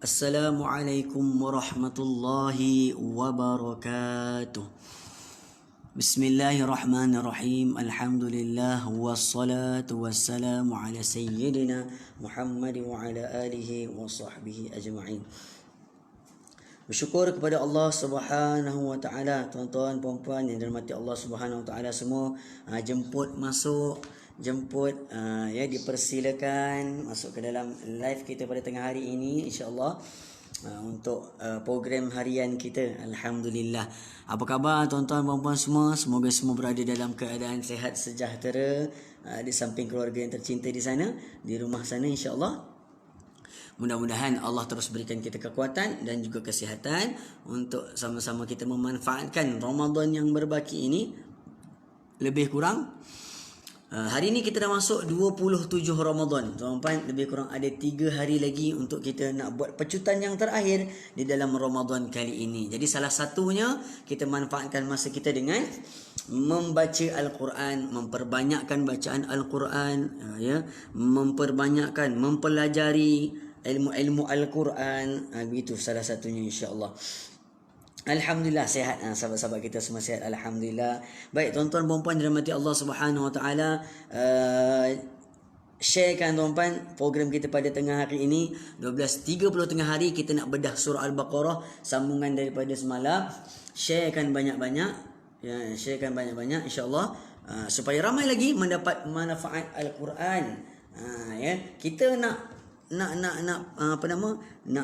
Assalamualaikum warahmatullahi wabarakatuh. Bismillahirrahmanirrahim. Alhamdulillah wassalatu wassalamu ala sayyidina Muhammad wa ala alihi wa sahbihi ajma'in. Bersyukur kepada Allah Subhanahu wa taala, tuan-tuan puan-puan yang dirahmati Allah Subhanahu wa taala semua, jemput dipersilakan masuk ke dalam live kita pada tengah hari ini insya-Allah untuk program harian kita. Alhamdulillah. Apa khabar tuan-tuan puan-puan semua? Semoga semua berada dalam keadaan sihat sejahtera di samping keluarga yang tercinta di sana, di rumah sana insya-Allah. Mudah-mudahan Allah terus berikan kita kekuatan dan juga kesihatan untuk sama-sama kita memanfaatkan Ramadan yang berbaki ini. Lebih kurang hari ini kita dah masuk 27 Ramadan. Tuan-tuan, lebih kurang ada 3 hari lagi untuk kita nak buat pecutan yang terakhir di dalam Ramadan kali ini. Jadi salah satunya kita manfaatkan masa kita dengan membaca Al-Quran, memperbanyakkan bacaan Al-Quran, mempelajari ilmu-ilmu Al-Quran, begitu salah satunya insya-Allah. Alhamdulillah sihat, sahabat-sahabat kita semua sihat, alhamdulillah. Baik tuan-tuan puan-puan dirahmati Allah Subhanahu wa taala, sharekan tuan-puan program kita pada tengah hari ini 12.30 tengah hari kita nak bedah surah Al-Baqarah sambungan daripada semalam. Sharekan banyak-banyak, sharekan banyak-banyak insya-Allah, supaya ramai lagi mendapat manfaat Al-Quran. Kita nak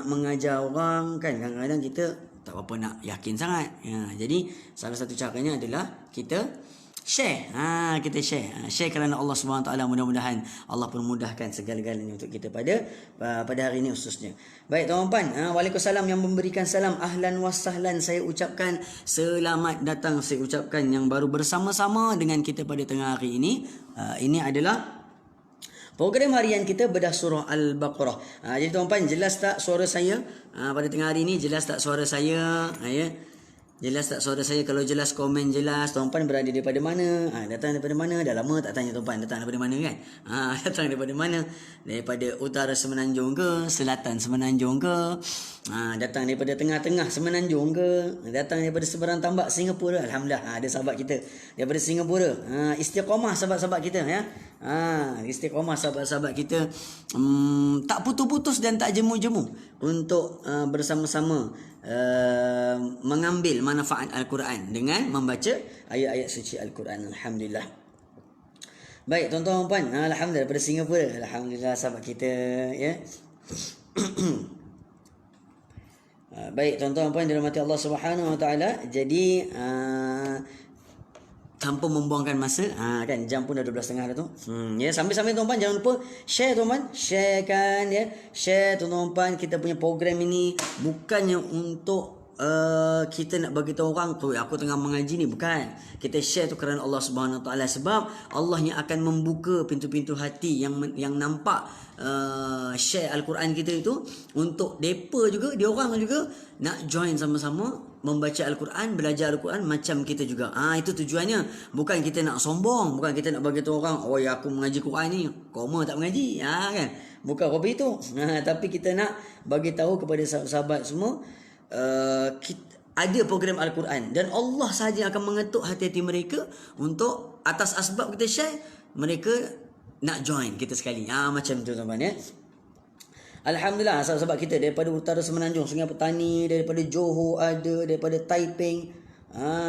mengajar orang kan, kadang-kadang kita tak apa nak yakin sangat. Jadi salah satu caranya adalah kita share. Kita share kerana Allah Subhanahu taala, mudah-mudahan Allah permudahkan segala-galanya untuk kita pada hari ini khususnya. Baik tuan-tuan, Waalaikumsalam yang memberikan salam, ahlan wa sahlan saya ucapkan, selamat datang saya ucapkan yang baru bersama-sama dengan kita pada tengah hari ini. Ini adalah program harian kita bedah surah Al-Baqarah. Jadi tuan-tuan, jelas tak suara saya pada tengah hari ini? Jelas tak suara saya? Jelas tak suara saya? Kalau jelas, komen jelas. Tuan-tuan berada daripada mana? Datang daripada mana? Dah lama tak tanya tuan-tuan datang daripada mana kan? Datang daripada mana? Daripada utara Semenanjung ke? Selatan Semenanjung ke? Datang daripada tengah-tengah Semenanjung ke? Datang daripada seberang tambak Singapura? Alhamdulillah, ada sahabat kita daripada Singapura. Istiqamah sahabat-sahabat kita ya. Istiqamah sahabat-sahabat kita, tak putus-putus dan tak jemu-jemu untuk bersama-sama mengambil manfaat Al-Quran dengan membaca ayat-ayat suci Al-Quran. Alhamdulillah. Baik tuan-tuan puan, alhamdulillah daripada Singapura. Alhamdulillah sahabat kita ya. Baik tuan-tuan puan dirahmati Allah Subhanahu wa taala. Jadi tanpa membuangkan masa, kan jam pun dah 12.30 dah tu. Sambil-sambil tuan-tuan jangan lupa share tuan-tuan, sharekan ya. Share tuan-tuan, kita punya program ini bukannya untuk kita nak bagi tahu orang tu aku tengah mengaji ni, bukan. Kita share tu kerana Allah Subhanahu Wa Taala, sebab Allah yang akan membuka pintu-pintu hati yang nampak share Al-Quran kita itu untuk depa juga, dia orang juga nak join sama-sama membaca Al-Quran, belajar Al-Quran macam kita juga. Itu tujuannya. Bukan kita nak sombong, bukan kita nak bagi tahu orang, oh ya aku mengaji Quran ni, koma tak mengaji, kan. Bukan apa itu. Tapi kita nak bagi tahu kepada sahabat-sahabat semua, ada program Al-Quran dan Allah sahaja akan mengetuk hati-hati mereka untuk atas asbab kita share, mereka nak join kita sekali. Macam tu tuan-tuan ya. Alhamdulillah sahabat-sahabat kita daripada utara Semenanjung, Sungai Petani, daripada Johor ada, daripada Taiping,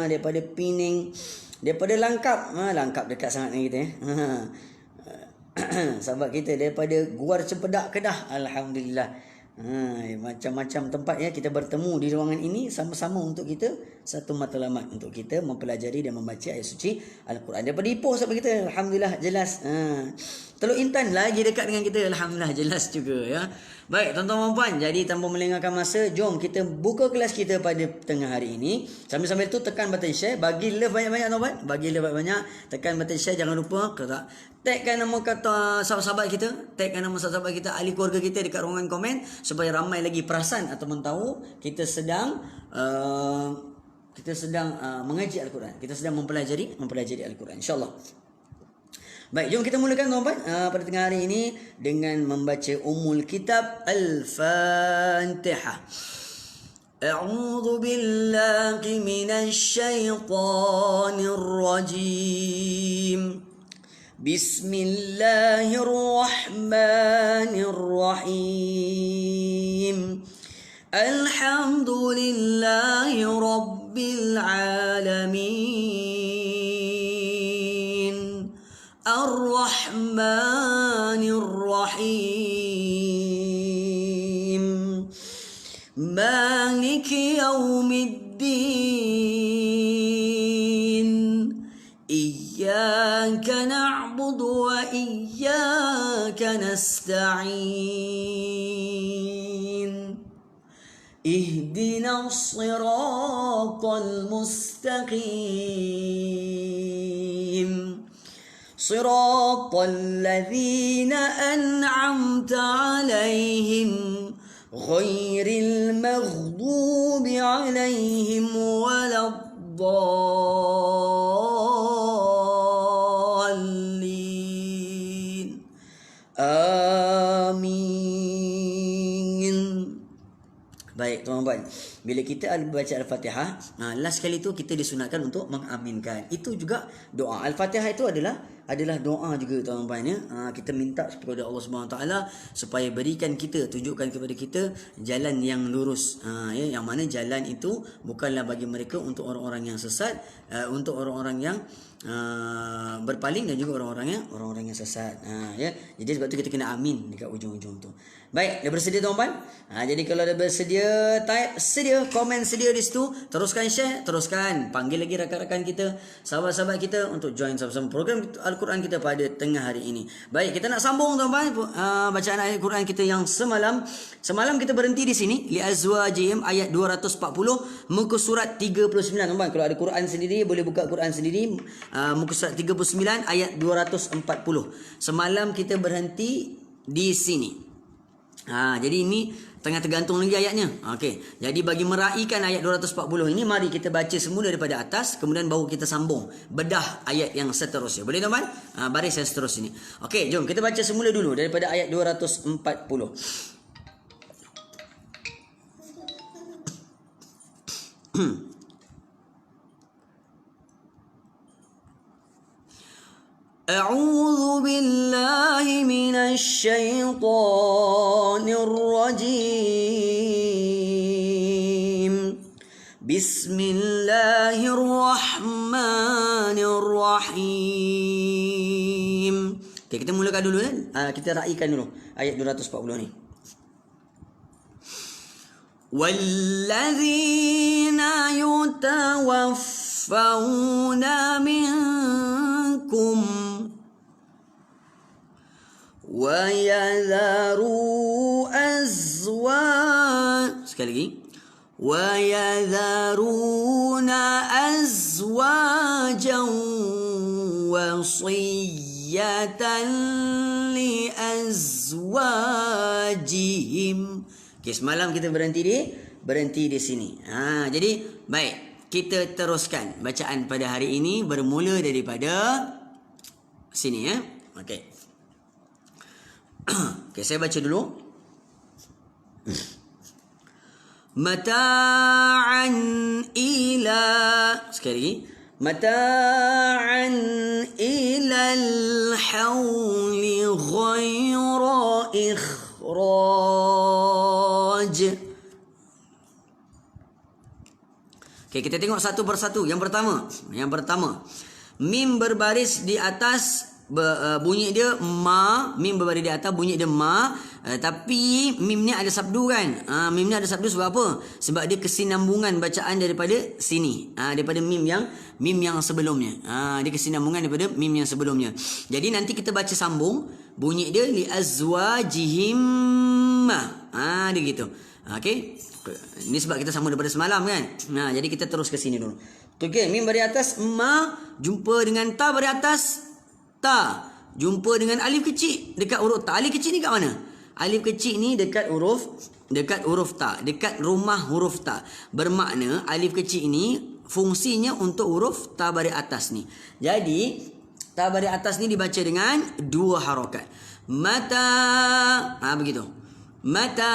daripada Pening, daripada Langkap. Langkap dekat sangat dengan kita ya. Sahabat kita daripada Guar Cempedak, Kedah. Alhamdulillah. Macam-macam tempat ya kita bertemu di ruangan ini sama-sama untuk kita satu matlamat, untuk kita mempelajari dan membaca ayat suci Al-Quran. Daripada Ipoh sahabat kita, alhamdulillah jelas. Teluk Intan lagi dekat dengan kita, alhamdulillah jelas juga ya. Baik tuan-tuan dan puan, jadi tanpa melengahkan masa, jom kita buka kelas kita pada tengah hari ini. Sambil-sambil tu tekan button share, bagi love banyak-banyak tuan-tuan, bagi love banyak-banyak, tekan button share, jangan lupa tagkan nama kata sahabat-sahabat kita, tagkan nama sahabat-sahabat kita, ahli keluarga kita dekat ruangan komen, supaya ramai lagi perasan atau tahu kita sedang mengaji Al-Quran, kita sedang mempelajari Al-Quran insya-Allah. Baik, jom kita mulakan tuan-tuan pada tengah hari ini dengan membaca Ummul Kitab Al-Fatihah. A'udzu billahi minasy syaithanir rajim. Bismillahirrahmanirrahim. Alhamdulillahi rabbil alamin. Ar-Rahmanir-Rahim. Maliki yaumiddin. Iyyaka na'budu wa iyyaka nasta'in. Ihdinas siratal mustaqim. صراط الذين أنعمت عليهم غير المغضوب عليهم ولا الضالين آمين. Baik tuan-tuan, bila kita baca Al-Fatihah, last kali tu kita disunatkan untuk mengaminkan. Itu juga doa. Al-Fatihah itu adalah doa juga tuan-tuan ya. Kita minta kepada Allah Subhanahu taala supaya berikan kita, tunjukkan kepada kita jalan yang lurus. Ya, yang mana jalan itu bukanlah bagi mereka untuk orang-orang yang sesat, untuk orang-orang yang berpaling dan juga orang-orang yang sesat. Ya. Jadi sebab tu kita kena amin dekat ujung-ujung tu. Baik, dah bersedia tuan-tuan? Jadi kalau dah bersedia, type sedia, komen sedia di situ, teruskan share, teruskan panggil lagi rakan-rakan kita, sahabat-sahabat kita untuk join sama-sama program Al-Quran kita pada tengah hari ini. Baik, kita nak sambung tuan-tuan bacaan ayat Al-Quran kita yang semalam. Semalam kita berhenti di sini li azwajihim ayat 240 muka surat 39 tuan-tuan. Kalau ada Quran sendiri boleh buka Quran sendiri, muka surat 39 ayat 240. Semalam kita berhenti di sini. Jadi ini tengah tergantung lagi ayatnya. Okey. Jadi bagi meraihkan ayat 240 ini, mari kita baca semula daripada atas, kemudian baru kita sambung bedah ayat yang seterusnya. Boleh tuan-tuan? Baris yang seterusnya. Okey, jom kita baca semula dulu daripada ayat 240. أعوذ بالله من الشيطان الرجيم. بسم الله الرحمن الرحيم. Okay, kita mulakan dulu kita raikan dulu ayat 240 ni. وَالَّذِينَ يُتَوَفَّوْنَ مِنكُمْ وَيَذَرُوا أَزْوَاجًا. Sekali lagi. وَيَذَرُونَ أَزْوَاجًا وَصِيَّةً لِأَزْوَاجِهِمْ. Okay, semalam kita berhenti di sini. Jadi baik, kita teruskan bacaan pada hari ini bermula daripada sini ya. Okey. Okay, saya baca dulu. Mata'an ila, sekali lagi. Mata'an ila al-hawli ghayra ikhraj. Okay, kita tengok satu persatu. Yang pertama, mim berbaris di atas, bunyi dia ma. Mim berbaris di atas, bunyi dia ma. Tapi mim ni ada sabdu kan. Mim ni ada sabdu sebab apa? Sebab dia kesinambungan bacaan daripada sini, daripada mim yang sebelumnya. Dia kesinambungan daripada mim yang sebelumnya. Jadi nanti kita baca sambung, bunyi dia li azwajihim. Dia gitu. Okey. Ini sebab kita sambung daripada semalam kan. Jadi kita terus ke sini dulu. Okey, mim bari atas ma jumpa dengan ta bari atas ta, jumpa dengan alif kecil dekat huruf ta. Alif kecil ni kat mana? Alif kecil ni dekat huruf ta, dekat rumah huruf ta. Bermakna alif kecil ini fungsinya untuk huruf ta bari atas ni. Jadi Ta baris atas ni dibaca dengan 2 harakat. Mata. Begitu. Mata.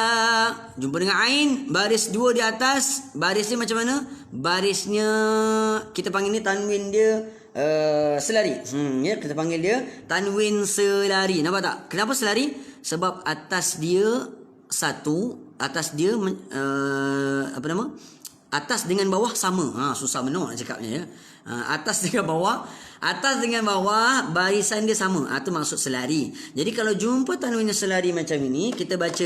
Jumpa dengan ain. Baris 2 di atas. Baris ni macam mana? Barisnya kita panggil ni tanwin dia selari. Ya, kita panggil dia tanwin selari. Nampak tak? Kenapa selari? Sebab atas dia satu. Atas dia apa nama? Atas dengan bawah sama. Susah benar nak cakapnya ya. Atas dengan bawah barisan dia sama. Itu maksud selari. Jadi kalau jumpa tanwin selari macam ini, kita baca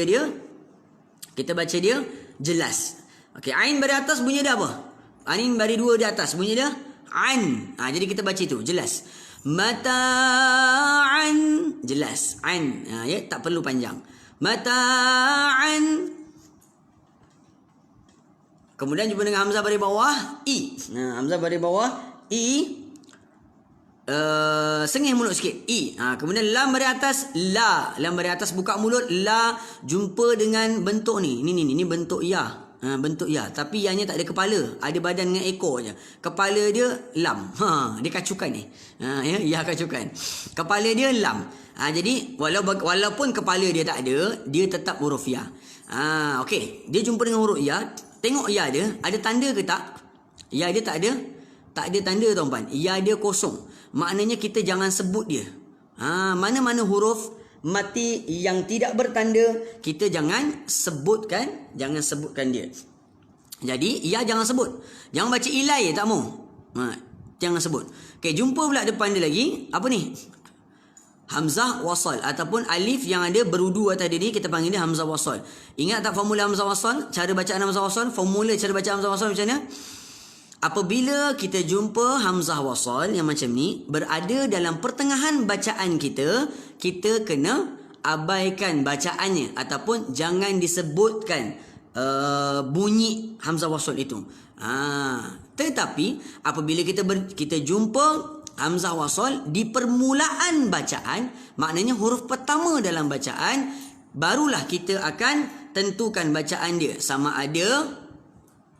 dia jelas. Okey, ain baris atas bunyi dia apa? Ain baris 2 di atas bunyi dia an. Jadi kita baca itu jelas. Mata'an, jelas. An. Ya, tak perlu panjang. Mata'an. Kemudian jumpa dengan hamzah baris bawah i. Hamzah baris bawah i. Sengih mulut sikit i. Kemudian lam baris atas la. Lam baris atas buka mulut la. Jumpa dengan bentuk ni. Ni bentuk ya. Bentuk ya. Tapi ianya tak ada kepala. Ada badan dengan ekor je. Kepala dia lam. Dia kacukan ni. Ya kacukan. Kepala dia lam. Jadi walaupun kepala dia tak ada, dia tetap huruf ya. Okey. Dia jumpa dengan huruf ya. Tengok ya dia ada tanda ke tak? Ya dia tak ada. Tak ada tanda tuan-puan. Ya dia kosong. Maknanya kita jangan sebut dia. Mana-mana huruf mati yang tidak bertanda, kita jangan sebutkan dia. Jadi ya jangan sebut. Jangan baca ilai tak mau. Jangan sebut. Okey, jumpa pula depan dia lagi. Apa ni? Hamzah wasal ataupun alif yang ada berudu atas dia ni, kita panggil dia hamzah wasal. Ingat tak formula hamzah wasal? Cara bacaan hamzah wasal? Formula cara bacaan hamzah wasal macam mana? Apabila kita jumpa hamzah wasal yang macam ni berada dalam pertengahan bacaan kita, kita kena abaikan bacaannya ataupun jangan disebutkan bunyi hamzah wasal itu. Tetapi apabila kita jumpa hamzah wasal di permulaan bacaan, maknanya huruf pertama dalam bacaan, barulah kita akan tentukan bacaan dia sama ada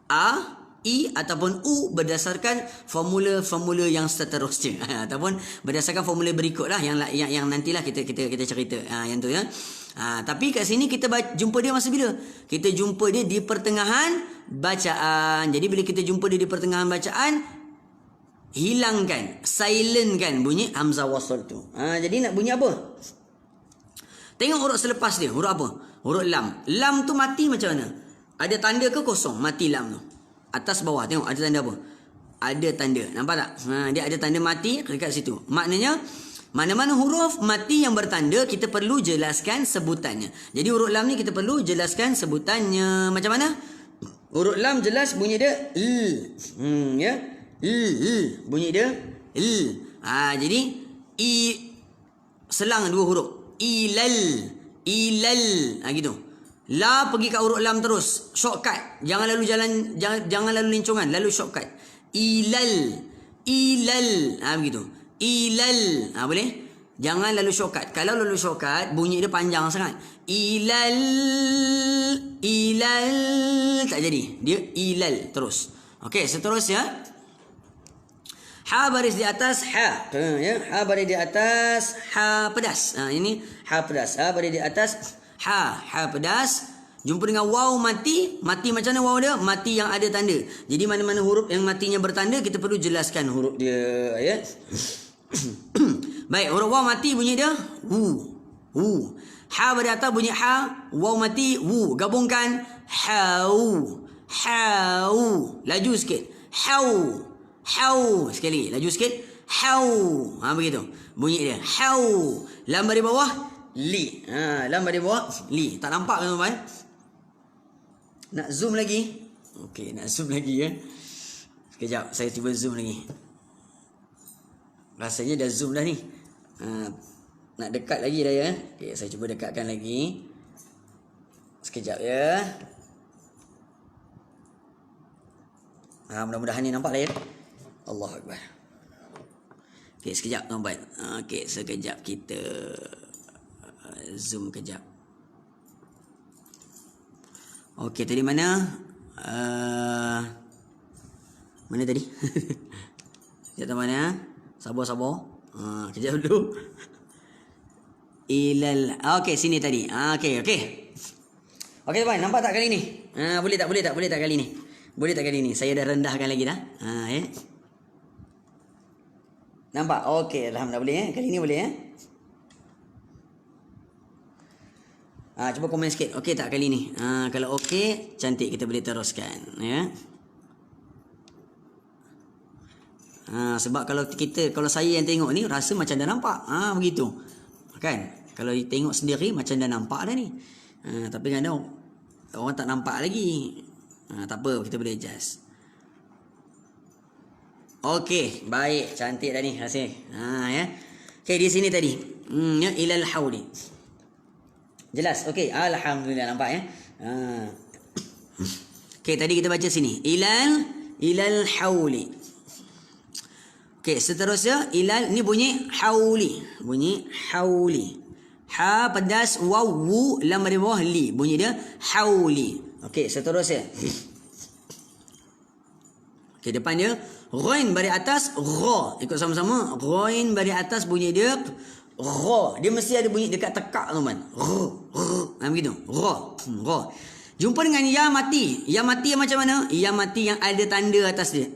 a, i ataupun u berdasarkan formula-formula yang seterusnya ataupun berdasarkan formula berikutlah yang nantilah kita cerita yang tu ya. Tapi kat sini kita jumpa dia masa bila? Kita jumpa dia di pertengahan bacaan. Jadi bila kita jumpa dia di pertengahan bacaan, hilangkan, silentkan bunyi hamzah wasal tu. Jadi nak bunyi apa? Tengok huruf selepas dia. Huruf apa? Huruf lam. Lam tu mati macam mana? Ada tanda ke kosong? Mati lam tu. Atas bawah tengok ada tanda apa? Ada tanda. Nampak tak? Dia ada tanda mati dekat situ. Maknanya mana-mana huruf mati yang bertanda, kita perlu jelaskan sebutannya. Jadi huruf lam ni kita perlu jelaskan sebutannya. Macam mana? Huruf lam jelas bunyi dia ya. Bunyi dia jadi i selang 2 huruf. Ilal gitu. La pergi kat huruf lam terus, shortcut. Jangan lalu lincongan, lalu shortcut. Ilal begitu. Ilal boleh? Jangan lalu shortcut. Kalau lalu shortcut bunyi dia panjang sangat. Ilal tak jadi. Dia ilal terus. Okey, seterusnya ha baris di atas ha. Ya, ha baris di atas ha pedas. Ini ha pedas. Ha baris di atas ha pedas. Jumpa dengan waw mati. Mati macam mana waw dia? Mati yang ada tanda. Jadi mana-mana huruf yang matinya bertanda, kita perlu jelaskan huruf dia ya. Baik, huruf waw mati bunyi dia wu. Ha baris atas bunyi ha, waw mati wu. Gabungkan hau. Laju sikit. Hau. Sekali. Laju sikit. Hau. Begitu. Bunyi dia. Hau. Lam baris bawah. Li. Lam baris bawah. Li. Tak nampak tuan-tuan? Nak zoom lagi. Okey, nak zoom lagi ya. Sekejap. Saya cuba zoom lagi. Rasanya dah zoom dah ni. Nak dekat lagi dah ya. Okey, saya cuba dekatkan lagi. Sekejap ya. Mudah-mudahan ni nampak lah ya. Allahu Akbar. Okey, sekejap tuan-tuan. Okey, sekejap kita zoom kejap. Okey, tadi mana? Mana tadi? Sekejap tuan-tuan ya. Sabar. Kejap dulu. Ilal. Okey, sini tadi. Okey. Okey tuan, nampak tak kali ni? Boleh tak kali ni? Boleh tak kali ni? Saya dah rendahkan lagi dah. Ya. Nampak? Okey, alhamdulillah boleh Kali ni boleh cuba komen sikit. Okey tak kali ni? Kalau okey, cantik, kita boleh teruskan, ya. Sebab kalau saya yang tengok ni rasa macam dah nampak. Begitu. Kan? Kalau tengok sendiri macam dah nampak dah ni. Tapi kadang orang tak nampak lagi. Tak apa, kita boleh adjust. Okey, baik, cantik dah ni. Terima kasih. Ya. Okey, di sini tadi. Ya, ilal hauli. Jelas. Okey, alhamdulillah, nampak ya. Okey, tadi kita baca sini. Ilal hauli. Okey, seterusnya ilal ni bunyi hauli. Bunyi hauli. Ha pedas waw wu lam di bawah li. Bunyi dia hauli. Okey, seterusnya. Okey, depan dia ghain bari atas gha. Ikut sama-sama. Ghain bari atas bunyi dia gha. Dia mesti ada bunyi dekat tekak teman. Begitu. Gha. Jumpa dengan ya mati. Ya mati yang macam mana? Ya mati yang ada tanda atas dia.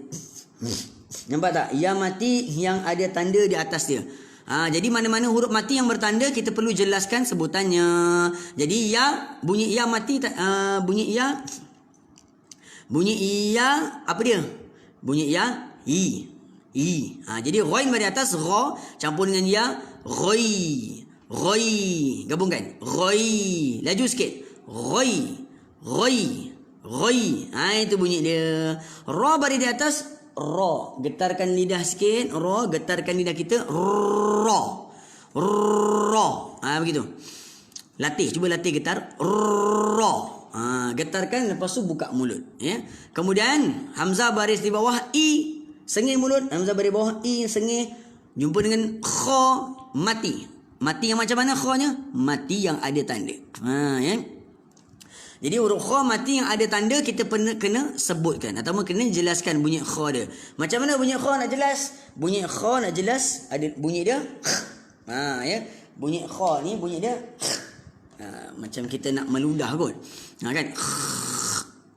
Nampak tak? Ya mati yang ada tanda di atas dia. Jadi mana-mana huruf mati yang bertanda kita perlu jelaskan sebutannya. Jadi ya, bunyi ya mati, bunyi ya apa dia? Bunyi ya i. Jadi ghain bagi atas gha campur dengan ya ghai. Gabungkan. Ghai. Laju sikit. Ghai. Itu bunyi dia. Ra bagi di atas ra, getarkan lidah sikit. Ra, getarkan lidah kita. Ra. Begitu. Cuba latih getar. Ra. Getarkan, lepas tu buka mulut, ya. Kemudian hamzah baris di bawah i, sengih mulut. Hamzah baris bawah i, sengih. Jumpa dengan kha, mati. Mati yang macam mana kha-nya? Mati yang ada tanda. Ya. Jadi huruf kha mati yang ada tanda kita kena sebutkan ataupun kena jelaskan bunyi kha dia. Macam mana bunyi kha nak jelas? Bunyi kha nak jelas ada bunyi dia. Ya. Bunyi kha ni bunyi dia macam kita nak meludah kot. Kan?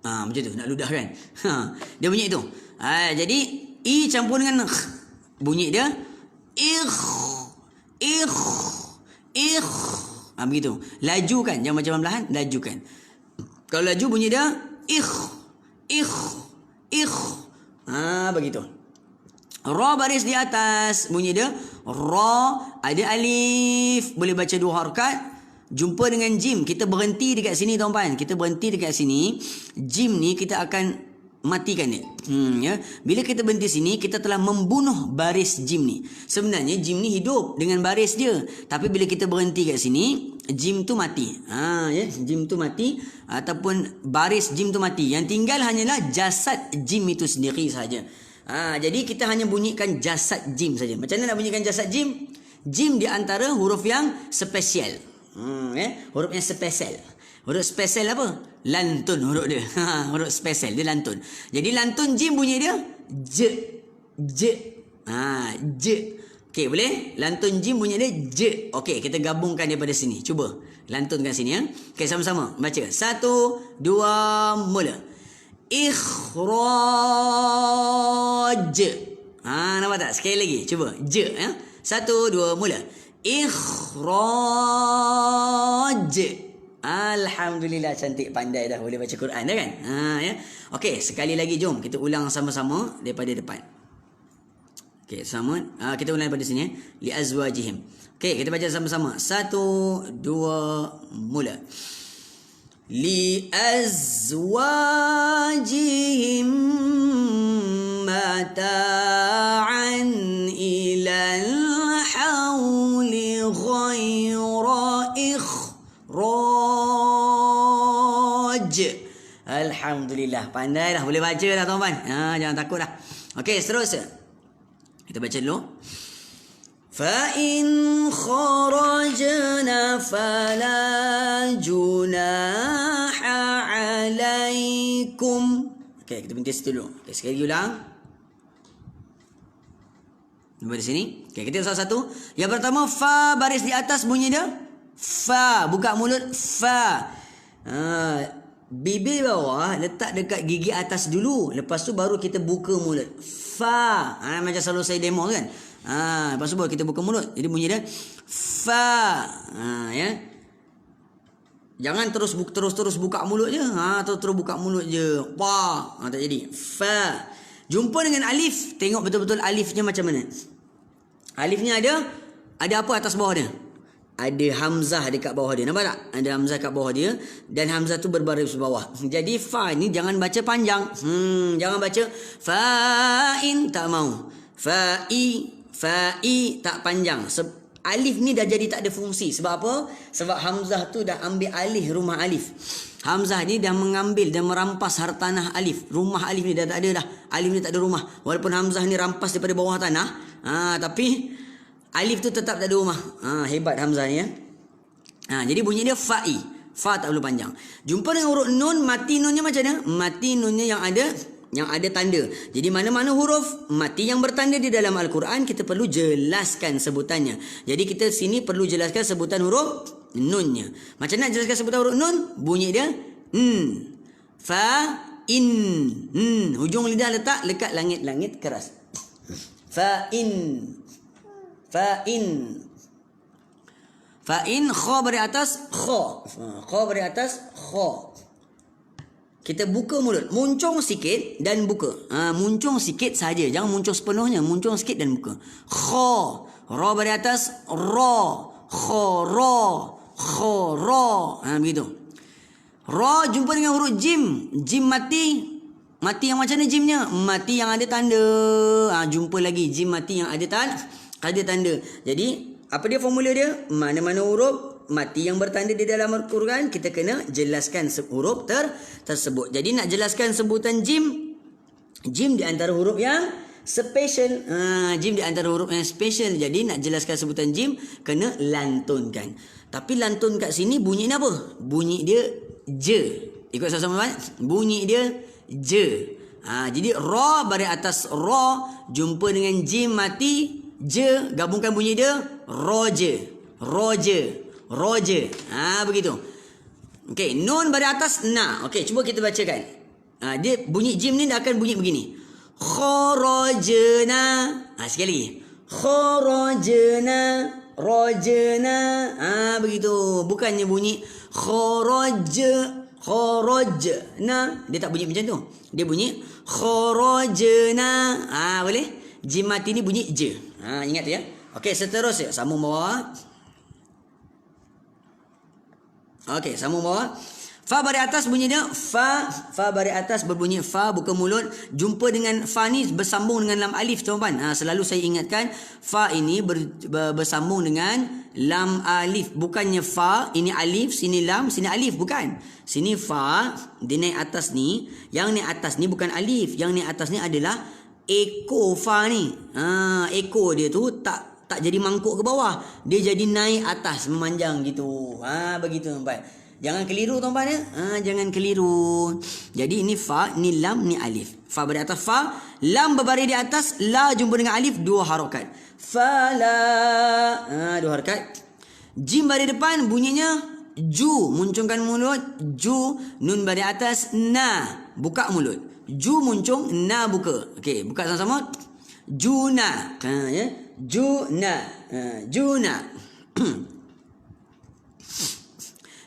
Macam tu nak ludah kan. Dia bunyi tu. Jadi i campur dengan bunyi dia begitu. Lajukan, jangan macam perlahan, lajukan. Kalau laju bunyi dia begitu. Ra baris di atas bunyi dia ra, ada alif, boleh baca 2 harakat. Jumpa dengan jim, kita berhenti dekat sini tuan-tuan. Kita berhenti dekat sini. Jim ni kita akan matikan dia. Ya. Bila kita berhenti sini, kita telah membunuh baris jim ni. Sebenarnya jim ni hidup dengan baris dia. Tapi bila kita berhenti kat sini, jim tu mati. Ya, jim tu mati ataupun baris jim tu mati. Yang tinggal hanyalah jasad jim itu sendiri saja. Jadi kita hanya bunyikan jasad jim saja. Macam mana nak bunyikan jasad jim? Jim di antara huruf yang spesial. Huruf yang spesial. Huruf spesial apa? Lantun huruf dia. Huruf spesial dia lantun. Jadi lantun jim bunyi dia je. Okey, boleh? Lantun jim bunyi dia je. Okey, kita gabungkan daripada sini. Cuba lantunkan sini ya. Okey, sama-sama baca. 1, 2, mula. Ikhraj. Nampak tak? Sekali lagi. Cuba. Je ya. 1, 2, mula. Ikhraj. Alhamdulillah, cantik, pandai dah, boleh baca Quran dah kan? Ya. Okey, sekali lagi jom kita ulang sama-sama daripada depan. Okey, sama. Kita ulang daripada sini ya. Li azwajihim. Okey, kita baca sama-sama. 1, 2, mula. Li azwajihim mata'an ilal hauli ghaira ikhraj. Alhamdulillah, pandai dah, boleh baca dah tuan-tuan. Jangan takut dah. Okey, seterusnya kita baca dulu. Fa in kharajna fala junaha alaikum. Okey, kita berhenti situ dulu. Okey, sekali lagi ulang. Daripada sini. Okey, kita salah satu. Yang pertama, fa baris di atas bunyi dia. Fa. Buka mulut. Fa. Bibir bawah letak dekat gigi atas dulu. Lepas tu baru kita buka mulut. Fa. Macam selalu saya demo kan. Lepas tu baru kita buka mulut. Jadi bunyi dia. Fa. Ya. Jangan terus buka mulut je. Terus buka mulut je. Wah, tak jadi. Fa. Jumpa dengan alif. Tengok betul-betul alifnya macam mana. Alifnya ada apa atas bawah dia? Ada hamzah dekat bawah dia. Nampak tak? Ada hamzah kat bawah dia. Dan hamzah tu berbaris bawah. Jadi fa ni jangan baca panjang. Jangan baca fa'in. Tak mau. Fa'i tak panjang. Alif ni dah jadi tak ada fungsi. Sebab apa? Sebab hamzah tu dah ambil alih rumah alif. Hamzah ni dah mengambil dan merampas hartanah alif. Rumah alif ni dah tak ada dah. Alif ni tak ada rumah. Walaupun hamzah ni rampas daripada bawah tanah. Tapi alif tu tetap tak ada rumah. Hebat hamzah ni ya. Jadi bunyi dia fa'i. Fa tak perlu panjang. Jumpa dengan huruf nun. Mati nunnya macam mana? Mati nunnya yang ada tanda. Jadi mana-mana huruf mati yang bertanda di dalam Al-Quran, kita perlu jelaskan sebutannya. Jadi kita sini perlu jelaskan sebutan huruf nunnya. Macam nak jelaskan sebutan huruf nun? Bunyi dia fa in. Hujung lidah letak dekat langit-langit keras. Fa in. Kha beri atas kha. Kha beri atas kha. Kita buka mulut. Muncung sikit dan buka. Muncung sikit saja. Jangan muncung sepenuhnya. Muncung sikit dan buka. Kha. Ra beri atas ra. Kha ra. Kha ra. Begitu. Ra jumpa dengan huruf jim. Jim mati. Mati yang macam mana jimnya? Mati yang ada tanda. Jumpa lagi. Jim mati yang ada tanda. Jadi, apa dia formula dia? Mana-mana huruf mati yang bertanda di dalam Al-Quran, kita kena jelaskan huruf tersebut. Jadi nak jelaskan sebutan jim di antara huruf yang special. Jim di antara huruf yang special. Jadi nak jelaskan sebutan jim, kena lantunkan. Tapi lantun kat sini bunyi ni apa? Bunyi dia je. Ikut sama-sama. Bunyi dia je. Jadi ra baris atas ra jumpa dengan jim mati je, gabungkan bunyi dia roje. Begitu. Okey, nun baris atas na. Okey, cuba kita bacakan. Dia bunyi jim ni dia akan bunyi begini. Kharajna. Sekali lagi. Kharajna. Rajna. Begitu. Bukannya bunyi kharajna. Dia tak bunyi macam tu. Dia bunyi kharajna. Boleh? Jim mati ni bunyi je. Ingat tu ya. Okey, seterusnya sambung bawah. Okey, sambung bawah. Fa baris atas bunyi dia fa. Fa baris atas berbunyi fa, buka mulut. Jumpa dengan fa ni bersambung dengan lam alif, tuan-tuan. Selalu saya ingatkan fa ini bersambung dengan lam alif. Bukannya fa, ini alif, sini lam, sini alif. Bukan. Sini fa, dia naik atas ni. Yang naik atas ni bukan alif. Yang naik atas ni adalah ekor fa ni. Ekor dia tu tak jadi mangkuk ke bawah. Dia jadi naik atas, memanjang gitu. Begitu tuan-tuan. Jangan keliru tuan-tuan ya. Jangan keliru. Jadi ini fa, ni lam, ni alif. Fa baris atas fa, lam berbaris di atas, la jumpa dengan alif, 2 harakat. Fala. 2 harakat. Jim baris depan bunyinya ju, muncungkan mulut, ju. Nun baris atas na, buka mulut. Ju muncung, na buka. Okey, buka sama-sama. Juna. Ya. Juna. Juna.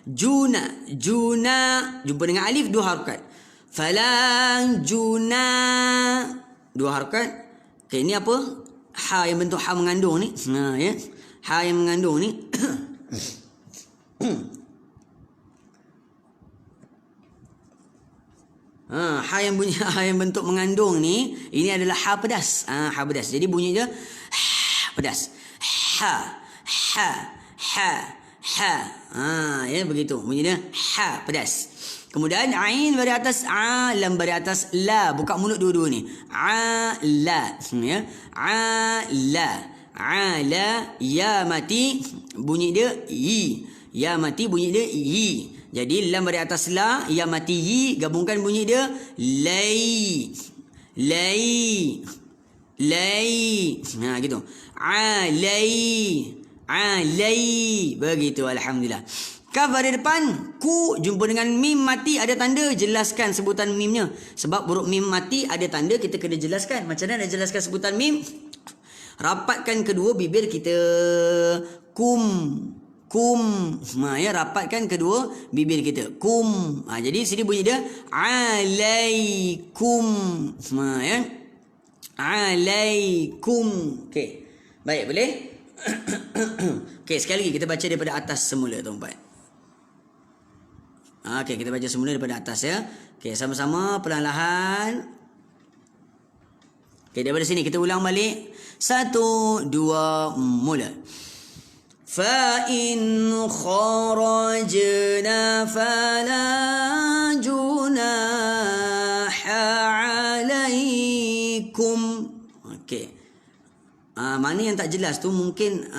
Juna. Jumpa dengan alif, 2 harakat. Falan juna. 2 harakat. Okey, ini apa? Ha yang bentuk ha mengandung ni. Ya. Ha yang mengandung ni. Ha yang bunyi ha yang bentuk mengandung ni, ini adalah ha pedas. Ha pedas. Jadi bunyi dia pedas. Ha. Ya begitu. Bunyi dia ha pedas. Kemudian ain baris atas a, lam baris atas la. Buka mulut dua-dua ni. A la. Ya. A la. Ala, ya mati bunyi dia i. Ya mati bunyi dia i. Jadi lam baris atas la, ya mati i, gabungkan bunyi dia lai. Lai. Lai. Ha, gitu. Alai. Alai. Begitu, alhamdulillah. Kaf ada depan, ku jumpa dengan mim mati ada tanda, jelaskan sebutan mimnya. Sebab huruf mim mati ada tanda, kita kena jelaskan. Macam mana nak jelaskan sebutan mim? Rapatkan kedua bibir kita. Kum. Kum. Ya, rapatkan kedua bibir kita. Kum. Jadi sini bunyi dia alaikum. Ya. Alaikum. Okey. Baik, boleh? Okey, sekali lagi kita baca daripada atas semula, tuan-tuan. Okey, kita baca semula daripada atas ya. Okey, sama-sama perlahan-lahan. Okey, daripada sini kita ulang balik. 1, 2, mula. Fa in kharajna fala junaha alaikum. Okey. Mana yang tak jelas tu mungkin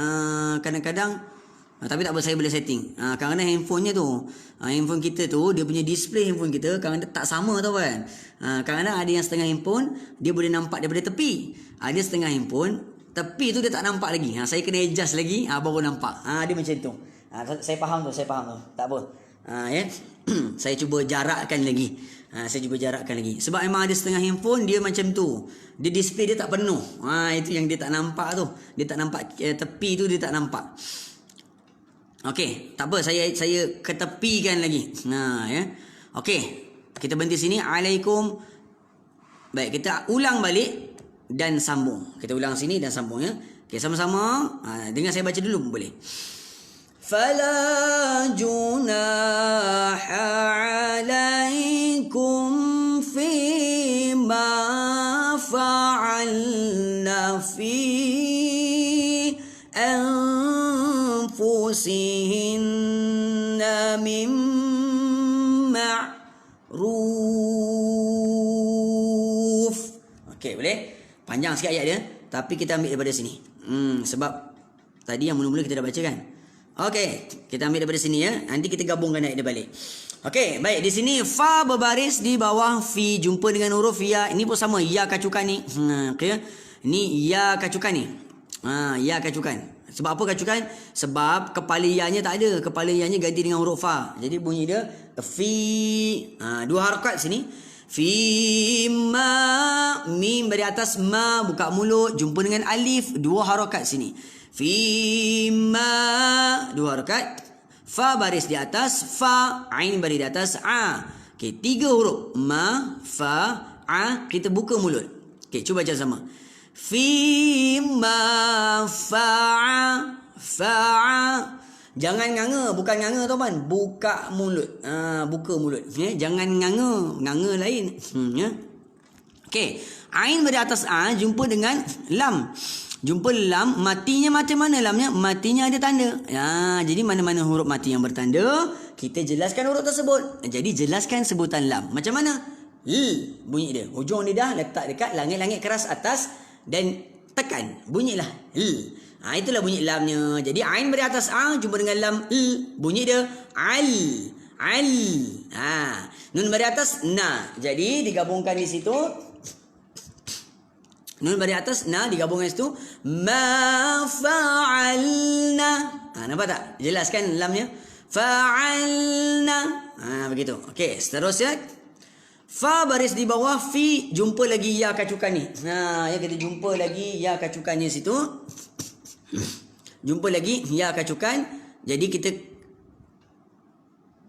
kadang-kadang tapi tak apa, saya boleh setting. Kadang-kadang handphonenya tu, handphone kita tu, dia punya display handphone kita kadang-kadang tak sama tau kan. Kadang-kadang ada yang setengah handphone dia boleh nampak daripada tepi. Ada setengah handphone tepi tu dia tak nampak lagi. Saya kena adjust lagi baru nampak. Dia macam tu. Saya faham tu. Tak apa. Ya. Saya cuba jarakkan lagi. Sebab memang ada setengah handphone dia macam tu. Dia display dia tak penuh. Itu yang dia tak nampak tu. Dia tak nampak tepi tu, dia tak nampak. Okey, tak apa, saya ketepikan lagi. Ya. Okey, kita berhenti sini. Alaikum. Baik, kita ulang balik dan sambung. Kita ulang sini dan sambung ya. Okey, sama-sama. Dengar saya baca dulu boleh. Fala junaha alaikum fima fa'alna fi anfusihinna min ma'ruf. Okey, boleh? Panjang sikit ayat dia, tapi kita ambil daripada sini. Sebab tadi yang mula-mula kita dah baca kan. Okey, kita ambil daripada sini ya. Nanti kita gabungkan ayat dia balik. Okey, baik. Di sini fa berbaris di bawah fi jumpa dengan huruf ya. Ini pun sama, ya kacukan ni. Okey. Ini ya kacukan ni. Ya kacukan. Sebab apa kacukan? Sebab kepala ya-nya tak ada. Kepala ya-nya ganti dengan huruf fa. Jadi bunyi dia fi. Dua harakat sini. Fi ma, mim dari atas ma, buka mulut, jumpa dengan alif, dua harakat sini. Fi ma, dua harakat. Fa baris di atas fa, ain baris di atas a. Okey, tiga huruf ma, fa, a, kita buka mulut. Okey, cuba baca sama. Fi ma fa, jangan nganga, bukan nganga tuan-tuan, buka mulut. Buka mulut. Jangan nganga, nganga lain. Okey, ain dari atas a jumpa dengan lam. Jumpa lam, matinya macam mana lamnya? Matinya ada tanda. Jadi mana-mana huruf mati yang bertanda, kita jelaskan huruf tersebut. Jadi jelaskan sebutan lam. Macam mana? L bunyi dia. Hujung lidah letak dekat langit-langit keras atas dan tekan. Bunyilah L. Itulah bunyi lamnya. Jadi ain beri atas a jumpa dengan lam L. Bunyi dia al. Al. Nun beri atas na. Jadi digabungkan di situ. Nun beri atas na digabungkan di situ. Ma fa'alna. Nampak tak? Jelaskan lamnya. Fa'alna. Begitu. Okey, seterusnya. Fa baris di bawah fi jumpa lagi ya kacukan ni. Ya kita jumpa lagi ya kacukannya situ. Jumpa lagi ya kacukan. Jadi kita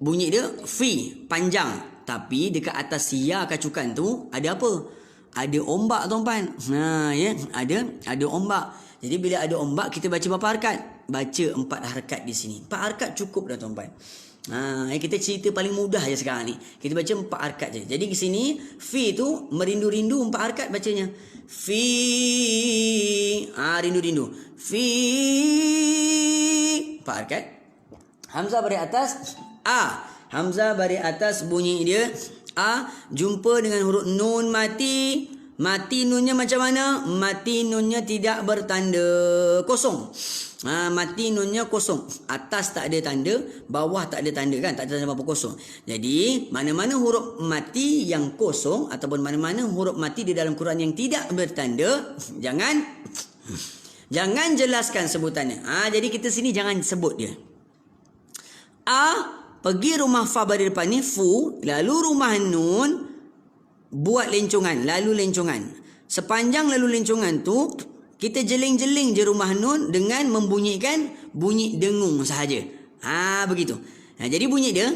bunyi dia fi panjang, tapi dekat atas ya kacukan tu ada apa? Ada ombak tuan-tuan. Ya, ada ombak. Jadi bila ada ombak kita baca berapa harakat? Baca 4 harakat di sini. 4 harakat cukup dah tuan-tuan. Kita cerita paling mudah je sekarang ni. Kita baca 4 harakat je. Jadi di sini fi tu merindu-rindu 4 harakat bacanya. Fi rindu-rindu. Fi 4 harakat. Hamzah bari atas a. Hamzah bari atas bunyi dia a jumpa dengan huruf nun mati Mati nunnya macam mana? Mati nunnya tidak bertanda, kosong. Mati nunnya kosong. Atas tak ada tanda, bawah tak ada tanda kan? Tak ada tanda apa-apa, kosong. Jadi, mana-mana huruf mati yang kosong ataupun mana-mana huruf mati di dalam Quran yang tidak bertanda, jangan jelaskan sebutannya. Jadi kita sini jangan sebut dia. Pergi rumah fa baris depan ni, fu, lalu rumah nun, buat lencongan, lalu lencongan. Sepanjang lalu lencongan tu, kita jeling-jeling je rumah nun dengan membunyikan bunyi dengung sahaja. Begitu. Jadi bunyi dia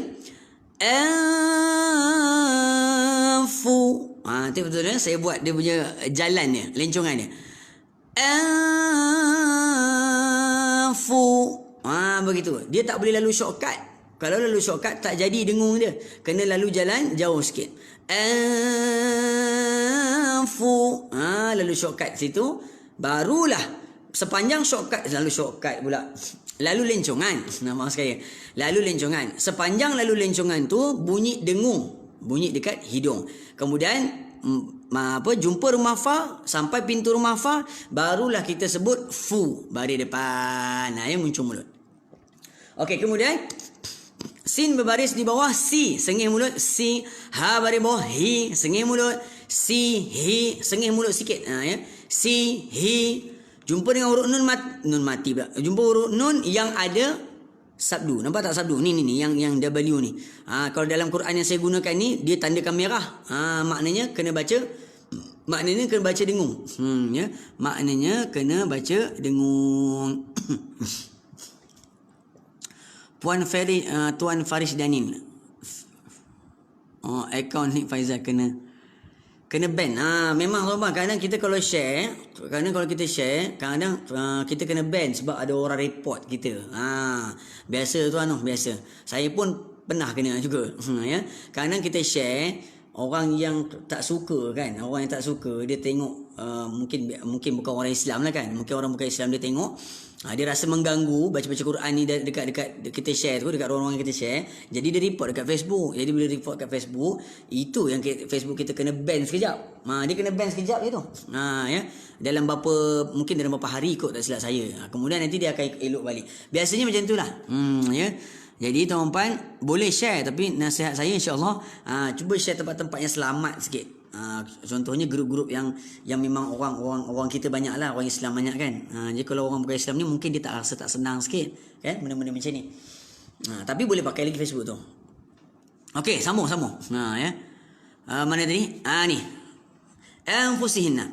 fu. Tu betul dah. Saya buat dia punya jalan dia, lencongan dia. Fu. Begitu. Dia tak boleh lalu shortcut. Kalau lalu shortcut tak jadi dengung dia. Kena lalu jalan jauh sikit. Fu. Lalu shortcut situ, barulah sepanjang shortcut, lalu shortcut pula. Lalu lencongan. Maaf sekali. Lalu lencongan. Sepanjang lalu lencongan tu bunyi dengung, bunyi dekat hidung. Kemudian jumpa rumah fa sampai pintu rumah fa, barulah kita sebut fu baris depan. Yang muncul mulut. Okey, kemudian sin berbaris di bawah, si sengih mulut, si, ha baris bawah, hi sengih mulut, si, hi sengih mulut sikit. Si, hi. Jumpa dengan huruf nun mati pula. Jumpa huruf nun yang ada sabdu. Nampak tak sabdu? Ni yang W ni. Kalau dalam Quran yang saya gunakan ni, dia tandakan merah. Maknanya kena baca dengung. Maknanya kena baca dengung. Tuan Faris Danin. Akaun Nik Faizal kena ban. Memang tuan, kadang kita kalau share, kadang kita kena ban sebab ada orang report kita. Biasa tuan, biasa. Saya pun pernah kena juga. Kadang kita share, orang yang tak suka kan, orang yang tak suka, dia tengok mungkin bukan orang Islam lah kan, mungkin orang bukan Islam, dia tengok, dia rasa mengganggu baca-baca Quran ni dekat kita share tu, dekat orang-orang yang kita share. Jadi dia report dekat Facebook. Jadi bila report dekat Facebook, itu yang Facebook kita kena ban sekejap. Dia kena ban sekejap je tu. Dalam mungkin dalam berapa hari kot, tak silap saya. Kemudian nanti dia akan elok balik. Biasanya macam itulah. Jadi tuan-tuan boleh share, tapi nasihat saya insya-Allah cuba share tempat-tempat yang selamat sikit. Contohnya grup-grup yang memang orang kita banyak lah, orang Islam banyak kan. Jadi kalau orang bukan Islam ni mungkin dia tak rasa tak senang sikit kan, benda-benda macam ni. Tapi boleh pakai lagi Facebook tu. Okey, sambung. Mana tadi? Ni. Anfusihinna.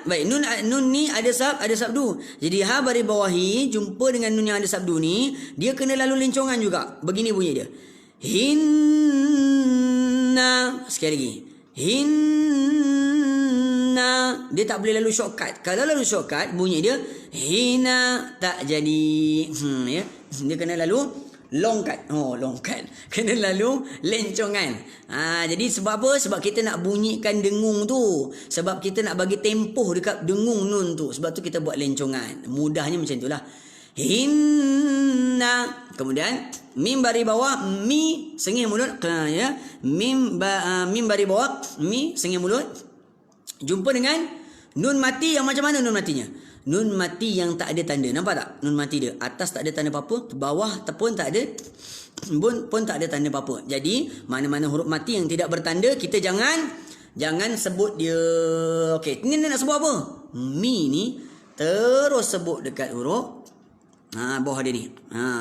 Baik, nun ni ada sabdu. Jadi ha baris bawahi jumpa dengan nun yang ada sabdu ni, dia kena lalu lencongan juga. Begini bunyi dia. Hinna. Sekali lagi. Hinna. Dia tak boleh lalu shortcut. Kalau lalu shortcut, bunyi dia hina, tak jadi. Dia kena lalu longkat. Kena lalu lencongan. Jadi sebab apa? Sebab kita nak bunyikan dengung tu. Sebab kita nak bagi tempoh dekat dengung nun tu. Sebab tu kita buat lencongan. Mudahnya macam itulah. Hinna. Kemudian mim baris bawah, mi sengih mulut. Mim baris bawah, mi sengih mulut. Jumpa dengan nun mati yang macam mana nun matinya? Nun mati yang tak ada tanda. Nampak tak? Nun mati dia. Atas tak ada tanda apa-apa. Bawah pun tak ada. Pun tak ada tanda apa-apa. Jadi, mana-mana huruf mati yang tidak bertanda, kita jangan sebut dia. Okey, ini nak sebut apa? Mi ni, terus sebut dekat huruf bawah dia ni.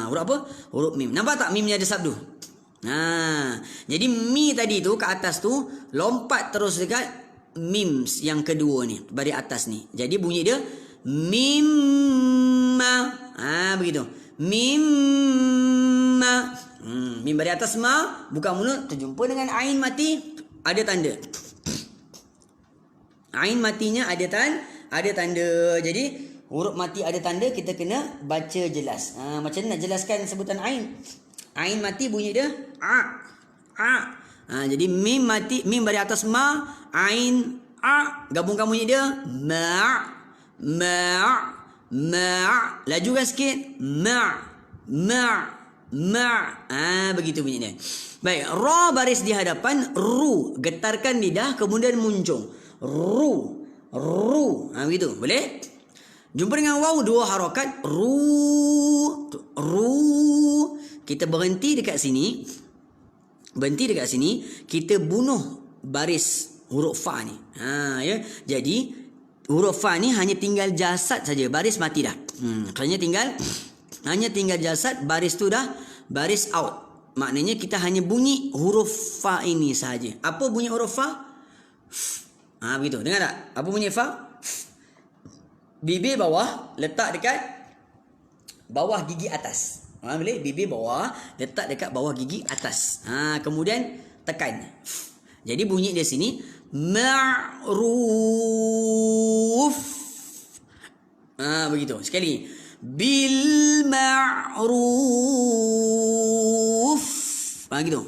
Huruf apa? Huruf mim. Nampak tak mimnya ada sabdu? Jadi, mi tadi tu, kat atas tu, lompat terus dekat mim yang kedua ni. Baris atas ni. Jadi, bunyi dia mimma. Begitu. Mimma. Mim baris atas ma, buka mulut, terjumpa dengan ain mati, ada tanda. Ain matinya ada tanda. Jadi huruf mati ada tanda, kita kena baca jelas. Macam mana nak jelaskan sebutan ain? Ain mati bunyi dia jadi mim mati, mim baris atas ma, ain gabungkan bunyi dia ma. Lajukan sikit. Ma. Begitu bunyinya. Baik, ra baris di hadapan, ru, getarkan lidah kemudian muncung. Ru. Begitu. Boleh? Jumpa dengan waw, dua harakat, ru. Kita berhenti dekat sini. Kita bunuh baris huruf fa ni. Ya. Jadi huruf fa ni hanya tinggal jasad saja, baris mati dah. Hanya tinggal jasad, baris tu dah baris out. Maknanya kita hanya bunyi huruf fa ini sahaja. Apa bunyi huruf fa? Begitu. Dengar tak? Apa bunyi fa? Bibir bawah letak dekat bawah gigi atas. Boleh? Bibir bawah letak dekat bawah gigi atas. Kemudian tekan. Jadi bunyi dia sini ma'ruf. Begitu. Sekali. Bil ma'ruf. Gitu.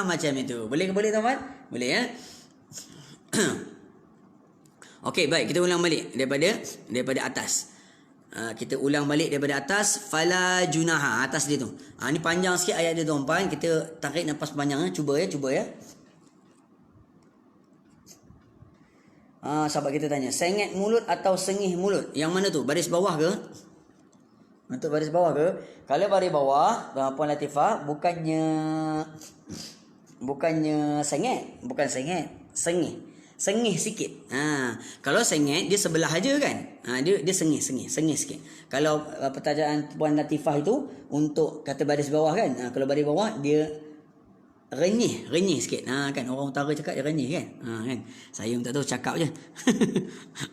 Macam itu. Boleh tuan-tuan? Boleh ya? Okey, baik, kita ulang balik daripada atas. Kita ulang balik daripada atas. Fala junaha, atas dia tu. Ni panjang sikit ayat dia tuan-tuan. Kita tarik nafas panjang. Cuba ya. Sahabat kita tanya, sengit mulut atau sengih mulut? Yang mana tu? Baris bawah ke? Untuk baris bawah ke? Kalau baris bawah, Puan Latifah, bukannya sengit, bukan sengit, sengih sikit. Kalau sengit dia sebelah aja kan? Dia sengih sikit. Kalau pertanyaan Puan Latifah itu untuk kata baris bawah kan? Kalau baris bawah dia renyih sikit. Kan orang utara cakap dia renyih kan? Kan. Saya pun tak tahu, cakap je.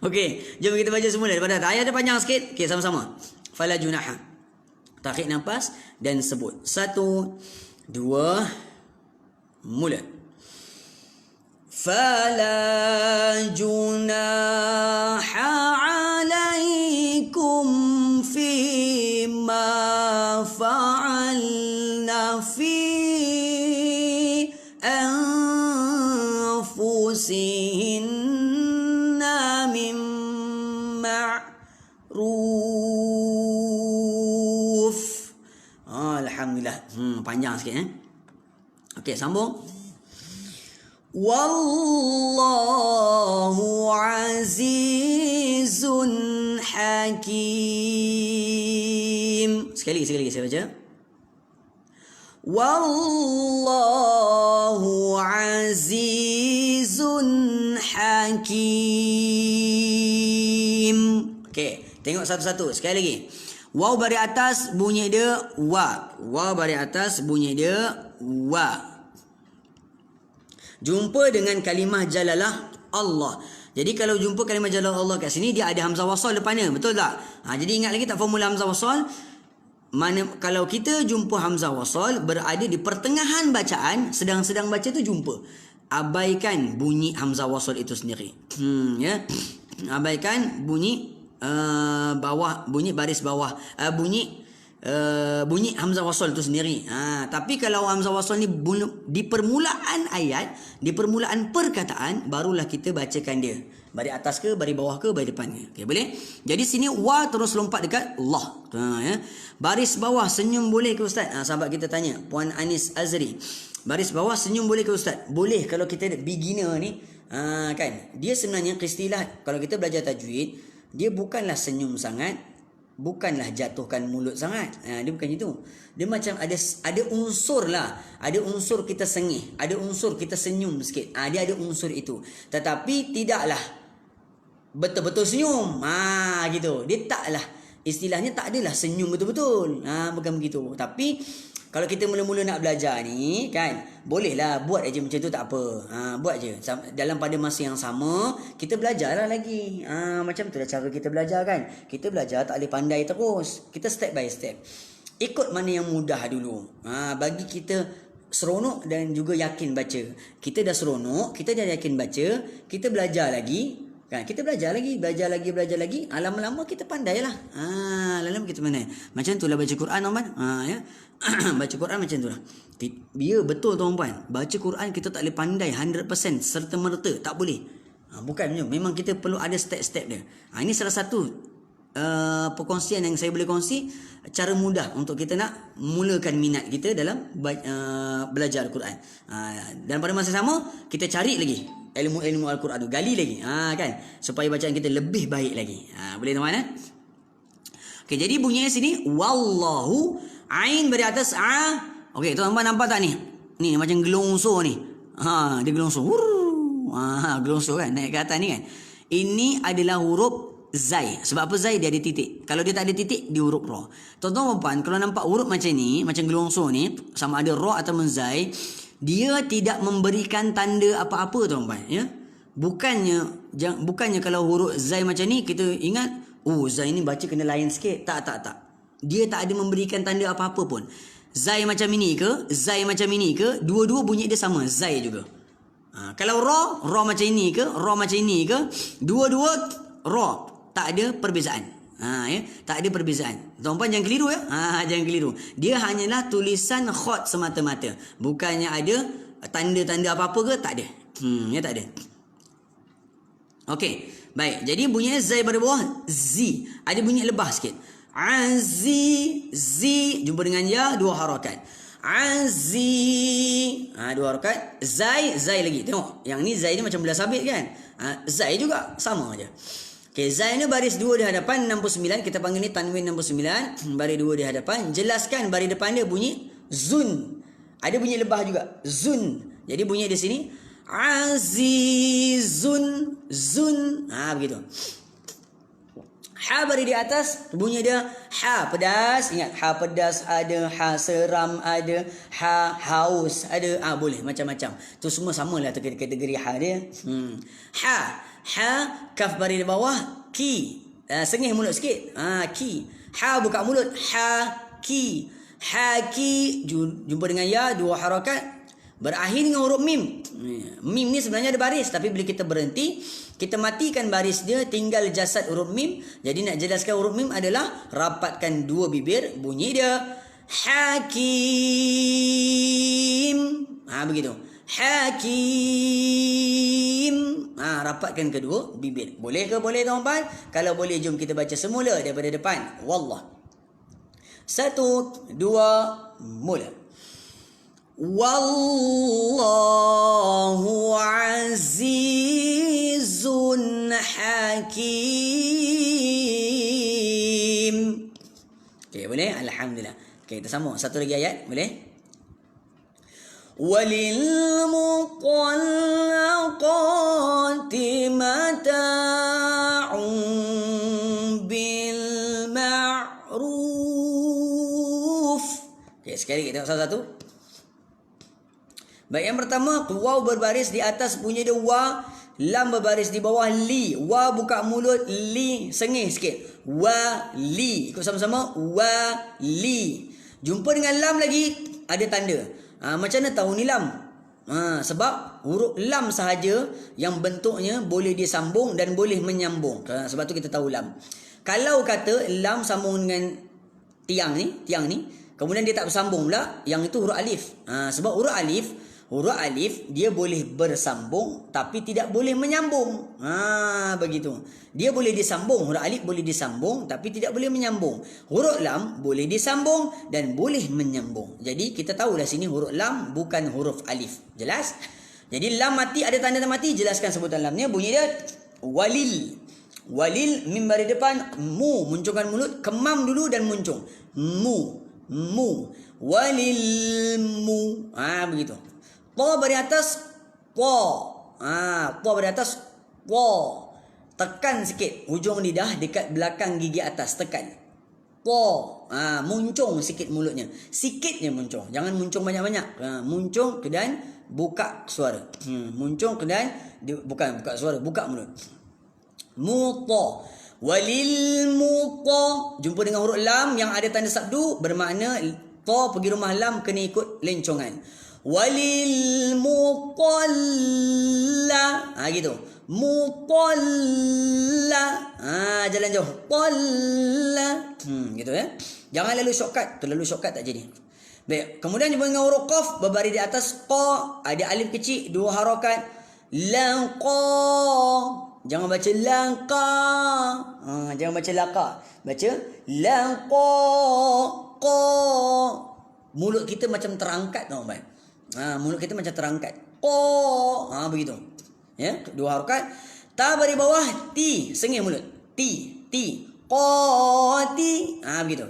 Okey, jom kita baca semula daripada ayat dia panjang sikit. Okey, sama-sama. Fala junaha. Tarik nafas dan sebut. 1 2 mula. Fala junaha alaikum fima fa'alna fi anfusihinna min ma'ruf. Alhamdulillah. Panjang sikit Okey, sambung. Wallahu azizun hakim. Sekali saya baca. Wallahu azizun hakim. Okey, tengok satu-satu. Sekali lagi. Waw baris atas bunyi dia wa. Waw baris atas bunyi dia wa. Jumpa dengan kalimah jalalah Allah. Jadi kalau jumpa kalimah jalalah Allah kat sini, dia ada hamzah wasal depannya. Betul tak? Jadi ingat lagi tak formula hamzah wasal? Kalau kita jumpa hamzah wasal berada di pertengahan bacaan, sedang baca tu jumpa. Abaikan bunyi hamzah wasal itu sendiri. Ya. Abaikan bunyi bawah, bunyi baris bawah, bunyi hamzah wasal itu sendiri. Tapi kalau hamzah wasal ni di permulaan ayat, di permulaan perkataan, barulah kita bacakan dia. Baris atas ke, baris bawah ke, baris depan ke. Okey, boleh? Jadi sini wa terus lompat dekat Allah. Ya. Baris bawah senyum boleh ke Ustaz? Sahabat kita tanya, Puan Anis Azri. Baris bawah senyum boleh ke Ustaz? Boleh kalau kita beginner ni. Kan? Dia sebenarnya istilah kalau kita belajar tajwid, dia bukanlah senyum sangat, bukanlah jatuhkan mulut sangat. Dia bukan itu. Dia macam ada unsur lah. Ada unsur kita sengih, ada unsur kita senyum sikit. Dia ada unsur itu. Tetapi tidaklah betul-betul senyum. Gitu. Dia taklah, istilahnya tak adalah senyum betul-betul. Bukan begitu. Tapi kalau kita mula-mula nak belajar ni kan, bolehlah buat aja macam tu, tak apa. Buat je. Dalam pada masa yang sama, kita belajarlah lagi. Macam tu lah cara kita belajar kan. Kita belajar tak boleh pandai terus. Kita step by step. Ikut mana yang mudah dulu. Bagi kita seronok dan juga yakin baca. Kita dah seronok, kita dah yakin baca, kita belajar lagi. Kan? Kita belajar lagi. Lama-lama kita pandai lah. Lama-lama kita pandai. Macam tu lah baca Quran, tuan-tuan. Ya. Baca Quran macam tu lah. Ya, betul tuan-tuan. Baca Quran kita tak boleh pandai 100% serta-merta. Tak boleh. Bukan. Memang kita perlu ada step-step dia. Ini salah satu perkongsian yang saya boleh kongsi cara mudah untuk kita nak mulakan minat kita dalam belajar Al-Quran. Dan pada masa sama kita cari lagi ilmu-ilmu Al-Quran tu, gali lagi kan, supaya bacaan kita lebih baik lagi. Boleh tuan-tuan? Okey, jadi bunyinya sini wallahu, ain beri atas a. Okey, tuan-tuan nampak tak ni? Ni macam gelongsor ni. Dia gelongsor. Gelongsor kan naik ke atas ni kan. Ini adalah huruf zai. Sebab apa zai? Dia ada titik. Kalau dia tak ada titik, dia huruf ra. Tuan-tuan puan, kalau nampak huruf macam ni, macam gelongsor ni, sama ada ra atau zai, dia tidak memberikan tanda apa-apa tuan-tuan, ya. Bukannya kalau huruf zai macam ni kita ingat, oh zai ni baca kena lain sikit. Tak. Dia tak ada memberikan tanda apa-apa pun. Zai macam ini ke, zai macam ini ke, dua-dua bunyi dia sama, zai juga. Kalau ra macam ini ke, ra macam ini ke, dua-dua ra, tak ada perbezaan. Ya, tak ada perbezaan. Tuan-puan jangan keliru ya. Jangan keliru. Dia hanyalah tulisan khat semata-mata. Bukannya ada tanda-tanda apa-apa ke, tak ada. Ya, tak ada. Okey, baik. Jadi bunyinya zai pada bawah, zi. Ada bunyi lebah sikit. Azi, zi jumpa dengan ya, dua harakat. Azi, dua harakat. Zai lagi. Tengok, yang ni zai ni macam belah sabit kan. Zai juga sama aja. Okey, zai ni baris 2 di hadapan 69, kita panggil ni tanwin 69, baris 2 di hadapan. Jelaskan baris depan dia bunyi zun. Ada bunyi lebah juga, zun. Jadi bunyi di sini azizun, zun. Begitu. Ha bari di atas, bunyi dia ha pedas. Ingat, ha pedas ada, ha seram ada, ha haus ada. Boleh macam-macam. Tu semua samalah kategori ha dia. Ha kaf bari di bawah, ki. Sengih mulut sikit. Ki. Ha buka mulut, ha ki. Ha ki jumpa dengan ya, dua harakat. Berakhir dengan huruf mim. Mim ni sebenarnya ada baris, tapi bila kita berhenti, kita matikan baris dia, tinggal jasad huruf mim. Jadi nak jelaskan huruf mim adalah rapatkan dua bibir, bunyi dia hakim. Begitu. Hakim. Rapatkan kedua bibir. Boleh ke? Boleh tuan-tuan? Kalau boleh, jom kita baca semula daripada depan. Wallah. 1, 2, mula. Wallahu azizun hakim. Okey, boleh? Alhamdulillah. Okey, kita sambung satu lagi ayat, boleh? Walil muqallaqati mata'un bil ma'ruf. Okey, sekali kita tengok satu-satu. Baik, yang pertama, waw berbaris di atas bunyi dia wa, lam berbaris di bawah li. Wa buka mulut, li sengih sikit. Wa li. Ikut sama-sama, wa li. Jumpa dengan lam lagi, ada tanda. Macam mana tahu ni lam? Sebab huruf lam sahaja yang bentuknya boleh disambung dan boleh menyambung. Sebab tu kita tahu lam. Kalau kata lam sambung dengan tiang ni, kemudian dia tak bersambung pula, yang itu huruf alif. Sebab huruf alif dia boleh bersambung tapi tidak boleh menyambung. Begitu. Dia boleh disambung, huruf alif boleh disambung tapi tidak boleh menyambung. Huruf lam boleh disambung dan boleh menyambung. Jadi kita tahulah sini huruf lam bukan huruf alif. Jelas? Jadi lam mati, ada tanda mati, jelaskan sebutan lamnya. Bunyi dia walil. Walil, mim bari depan, mu, muncungkan mulut, kemam dulu dan muncung. Mu. Walil mu. Begitu. Ta bari atas, ta. Ta bari atas, ta. Tekan sikit hujung lidah dekat belakang gigi atas, tekan. Ta. Muncung sikit mulutnya. Sikit je muncung. Jangan muncung banyak-banyak. Muncung dan buka suara. Muncung dan bukan buka suara, buka mulut. Muta. Walil muta. Jumpa dengan huruf lam yang ada tanda sabdu, bermakna ta pergi rumah lam kena ikut lencongan. Walil muqalla. Gitu. Muqalla. Jalan jauh. Qalla. Gitu ya. Jangan lalu shortcut. Terlalu shortcut tak jadi. Baik. Kemudian jumpa dengan huruf qaf, berbaris di atas qa, ada alif kecil, dua harakat. Laqa. Jangan baca langka. Jangan baca laka. Baca langka. Qa. Mulut kita macam terangkat tuan-tuan. Mulut kita macam terangkat. Qa. Begitu. Ya, dua harakat. Ta bari bawah, ti. Sengih mulut. Ti. Qati. Begitu.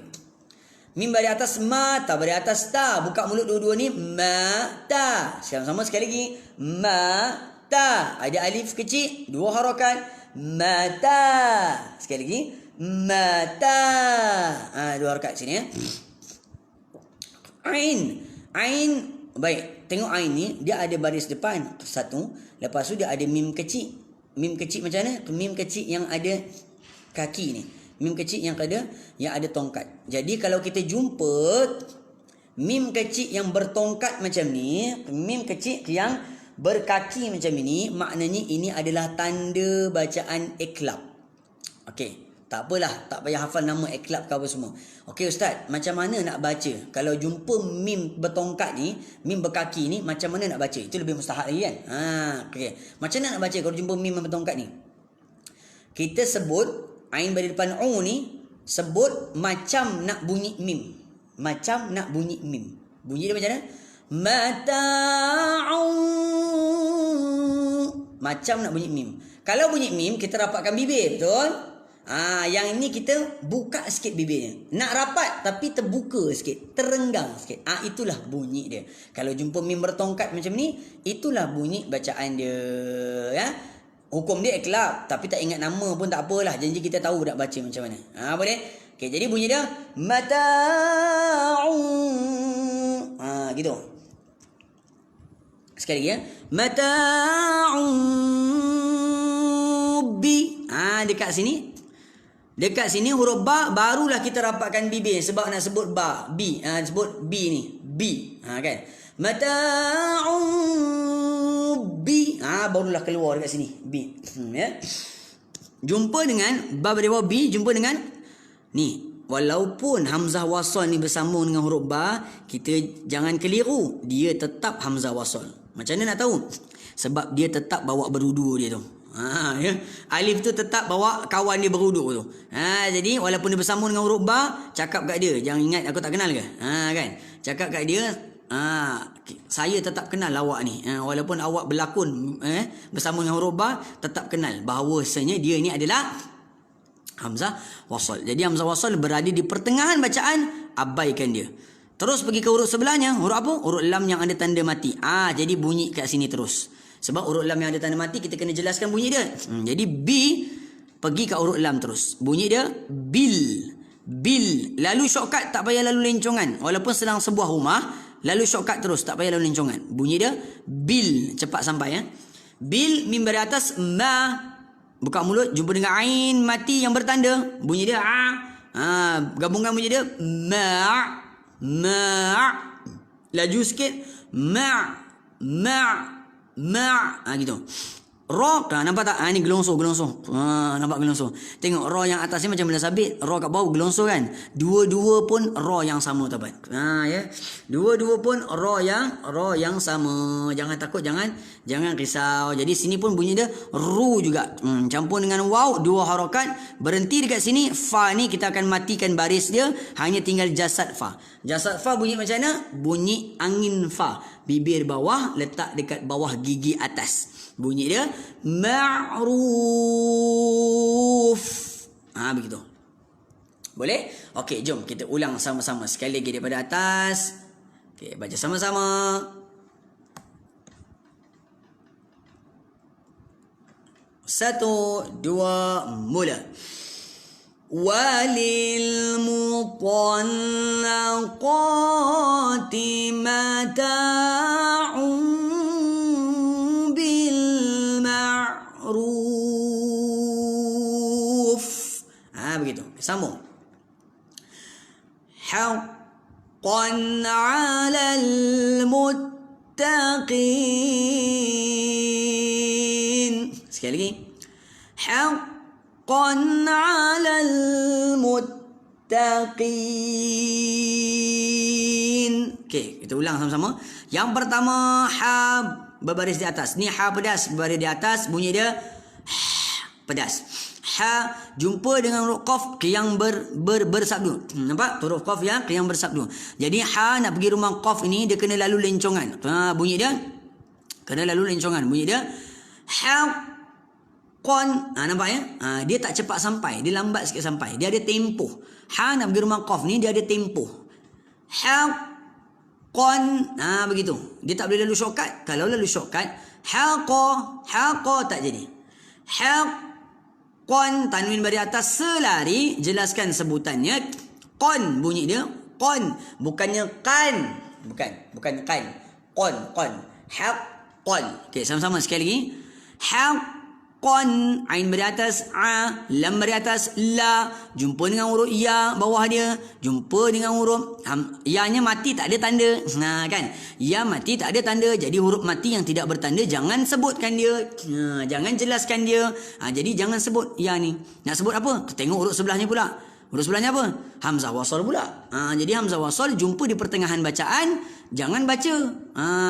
Mim bari atas ma, ta bari atas ta. Buka mulut dua-dua ni. Ma, ta. Sama-sama sekali lagi. Ma, ta. Ada alif kecil. Dua harakat. Mata. Sekali lagi. Mata. Dua harakat sini ya. Ain. Baik. Tengok ain ni. Dia ada baris depan. Satu. Lepas tu dia ada mim kecil. Mim kecil macam mana? Mim kecil yang ada kaki ni. Mim kecil yang ada tongkat. Jadi kalau kita jumpa mim kecil yang bertongkat macam ni, mim kecil yang berkaki macam ini, maknanya ini adalah tanda bacaan iklab. Okey, tak apalah, tak payah hafal nama iklab ke apa semua. Okey ustaz, macam mana nak baca kalau jumpa mim bertongkat ni, mim berkaki ni, macam mana nak baca? Itu lebih mustahil lagi kan? Okey. Macam mana nak baca kalau jumpa mim bertongkat ni? Kita sebut ain bagi depan u ni, sebut macam nak bunyi mim. Macam nak bunyi mim. Bunyi dia macam mana? Mata'u. Macam nak bunyi mim. Kalau bunyi mim, kita rapatkan bibir, betul? Yang ini kita buka sikit bibirnya. Nak rapat tapi terbuka sikit, terenggang sikit. Itulah bunyi dia. Kalau jumpa mim bertongkat macam ni, itulah bunyi bacaan dia, ya. Hukum dia iklab, tapi tak ingat nama pun tak apalah. Janji kita tahu nak baca macam mana. Boleh? Okey, jadi bunyi dia mata'u. Gitu. Sekali lagi ya. Mata'u bi. Dekat sini. Dekat sini huruf ba barulah kita rapatkan bibir sebab nak sebut ba. Bi. Sebut bi ni. Bi. Kan? Mata'u bi. Barulah keluar dekat sini. Bi. Ya. Jumpa dengan ba pada bawah bi, jumpa dengan ni. Walaupun hamzah wasal ni bersambung dengan huruf ba, kita jangan keliru. Dia tetap hamzah wasal. Macam mana nak tahu? Sebab dia tetap bawa berudu dia tu. Ya. Alif tu tetap bawa kawan dia beruduk tu. Jadi walaupun dia bersambung dengan huruf ba, cakap kat dia, jangan ingat aku tak kenal ke? Kan? Cakap kat dia, saya tetap kenal awak ni. Walaupun awak berlakon bersambung dengan huruf ba, tetap kenal bahawasanya dia ni adalah hamzah wasal. Jadi hamzah wasal berada di pertengahan bacaan, abaikan dia. Terus pergi ke huruf sebelahnya, huruf apa? Huruf lam yang ada tanda mati. Jadi bunyi kat sini terus. Sebab huruf lam yang ada tanda mati, kita kena jelaskan bunyi dia. Jadi bi, pergi kat huruf lam terus. Bunyi dia bil. Bil. Lalu shortcut, tak payah lalu lencongan. Walaupun sedang sebuah rumah, lalu shortcut terus, tak payah lalu lencongan. Bunyi dia bil. Cepat sampai ya. Bil, mim dari atas, ma. Buka mulut, jumpa dengan ain mati yang bertanda. Bunyi dia gabungan bunyi dia ma. Laju sikit. Ma. Gitu. Ra, nampak tak? Ni gelonsor. Nampak gelonsor. Tengok ra yang atas ni macam benda sabit, ra kat bawah gelonsor kan. Dua-dua pun ra yang sama tuan. Ya. Dua-dua pun ra yang sama. Jangan takut, jangan risau. Jadi sini pun bunyi dia ru juga. Campur dengan waw, dua harakat. Berhenti dekat sini, fa ni kita akan matikan baris dia, hanya tinggal jasad fa. Jasad fa bunyi macam mana? Bunyi angin fa. Bibir bawah letak dekat bawah gigi atas. Bunyi dia ma'ruf. Begitu. Boleh? Okey, jom kita ulang sama-sama sekali lagi daripada atas. Okey, baca sama-sama. Satu, dua, mula. وَلِلْمُطَلَّقَاتِ مَتَاعٌ بِالْمَعْرُوفِ. Begitu. Sambung. حَقًّا عَلَى الْمُتَّقِينَ. Sekali lagi. حَقًّا عَلَى الْمُتَّقِينَ. Okey, kita ulang sama-sama. Yang pertama, ha berbaris di atas. Ni ha pedas berbaris di atas, bunyi dia pedas. Ha jumpa dengan huruf qaf yang bersabdu. Nampak? Huruf qaf yang bersabdu. Jadi ha nak pergi rumah qaf ini dia kena lalu lencongan. Bunyi dia kena lalu lencongan. Bunyi dia haqqan. Nampak ya? Dia tak cepat sampai, dia lambat sikit sampai. Dia ada tempoh. Ha nak pergi rumah qaf ni dia ada tempoh. Haqqan. Begitu. Dia tak boleh lalu shortcut. Kalau lalu shortcut haqa tak jadi. Haqqan, tanwin bari atas selari, jelaskan sebutannya. Qan bunyi dia. Qan, bukannya kan. Bukan kan. Qan. Haqqan. Okey, sama-sama sekali lagi. Haqqan, ain bari atas a, lam bari atas la, jumpa dengan huruf ya bawah dia, jumpa dengan huruf ya-nya mati tak ada tanda. Kan? Ya mati tak ada tanda. Jadi huruf mati yang tidak bertanda jangan sebutkan dia. Jangan jelaskan dia. Jadi jangan sebut ya ni. Nak sebut apa? Tengok huruf sebelahnya pula. Huruf sebelahnya apa? Hamzah wasal pula. Jadi hamzah wasal jumpa di pertengahan bacaan, jangan baca.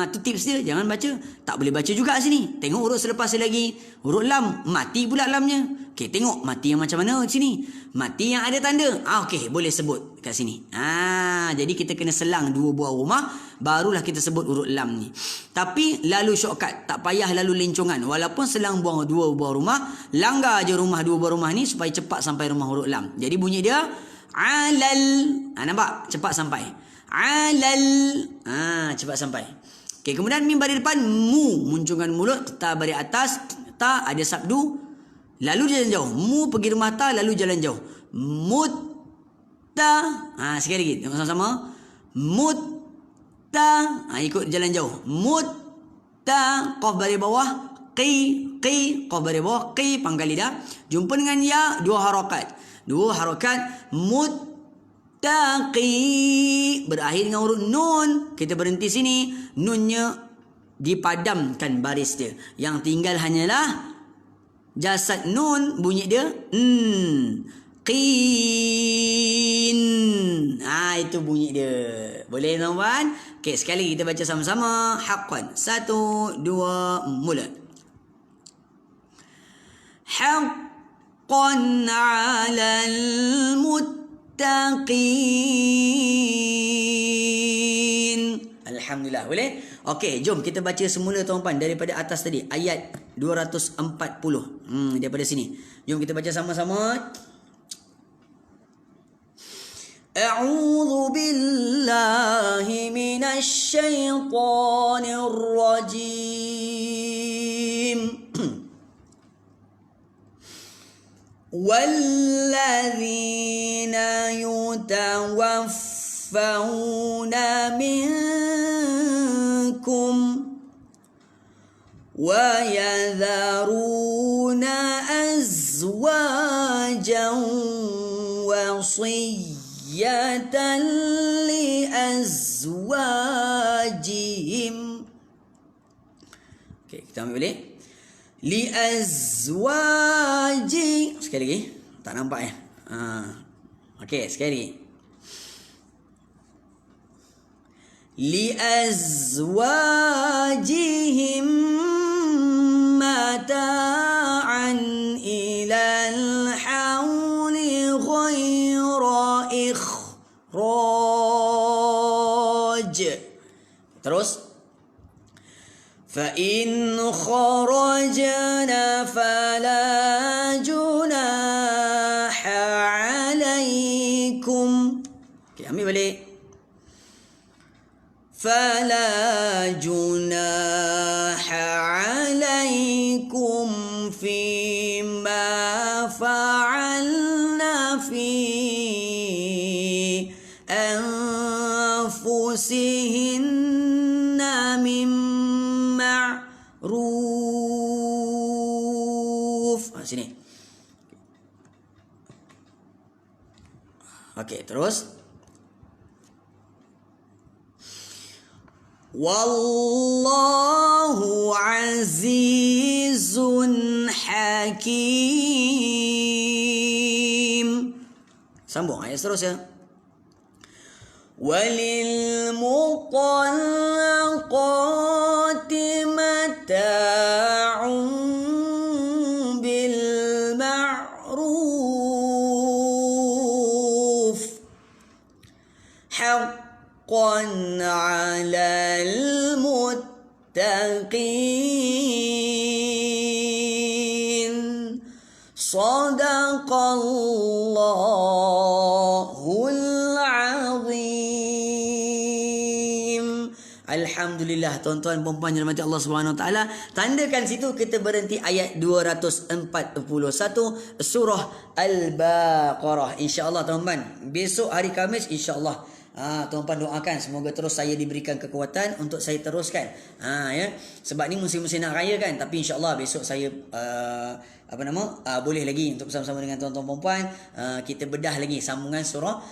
Tu tips dia, jangan baca. Tak boleh baca juga sini. Tengok huruf selepas lagi. Huruf lam, mati pula lamnya. Okey, tengok mati yang macam mana sini. Mati yang ada tanda. Okey, boleh sebut kat sini. Jadi kita kena selang dua buah rumah, barulah kita sebut huruf lam ni. Tapi lalu shortcut, tak payah lalu lencongan. Walaupun selang buang dua buah rumah, langgar je rumah dua buah rumah ni supaya cepat sampai rumah huruf lam. Jadi bunyi dia alal. Nampak? Cepat sampai. Alal. Cepat sampai. Okey, kemudian mim baris depan mu, munculkan mulut, ta baris atas, ta ada sabdu, lalu jalan jauh. Mu pergi rumah ta lalu jalan jauh. Mutta. Sekali lagi tengok sama-sama. Mutta. Ikut jalan jauh. Mutta, qaf baris bawah, qi, qaf baris bawah, qi pangkal lidah. Jumpa dengan ya, dua harakat. Muttaqi, berakhir dengan huruf nun. Kita berhenti sini. Nunnya dipadamkan baris dia. Yang tinggal hanyalah jasad nun, bunyi dia qin. Itu bunyi dia. Boleh tuan-tuan? Okey, sekali kita baca sama-sama. Haqqan. 1, 2, mula. Haqqan 'alal muttaqin. Alhamdulillah. Boleh? Okey, jom kita baca semula tuan-tuan daripada atas tadi. Ayat 240. Daripada sini. Jom kita baca sama-sama. A'udzu billahi minasy syaithanir rajim. Walladzina yutawaffawna minkum wa yadharuna azwajan wasiyatan li azwajihim. Okey, kita ambil balik. Li azwaji. Sekali lagi. Tak nampak ya? Okey, sekali lagi. Li azwajihim mata'an ilal hawli ghaira ikhraj. Terus. فَإِنْ خَرَجْنَا فَلَا جُنَاحَ عَلَيْكُمْ. Okay, ambil balik. فَلَا جُنَاحَ عَلَيْكُمْ فِيمَا فَعَلْنَا فِي أَنفُسِهِنَّ مِنْ ma'ruf. Sini. Okey, terus. Wallahu azizun hakim. Sambung ayat seterusnya. Walil muqallaqati mata'un bil على المتقين صدق الله العظيم. Alhamdulillah, tuan-tuan dan puan-puan yang dirahmati Allah Subhanahu Wa Taala. Tandakan situ kita berhenti ayat 241 surah Al-Baqarah. Insya-Allah tuan-tuan, besok hari Khamis insya-Allah tuan-tuan doakan semoga terus saya diberikan kekuatan untuk saya teruskan. Ya. Sebab ni musim-musim nak raya kan, tapi insya-Allah besok saya boleh lagi untuk bersama-sama dengan tuan-tuan puan-puan kita bedah lagi sambungan surah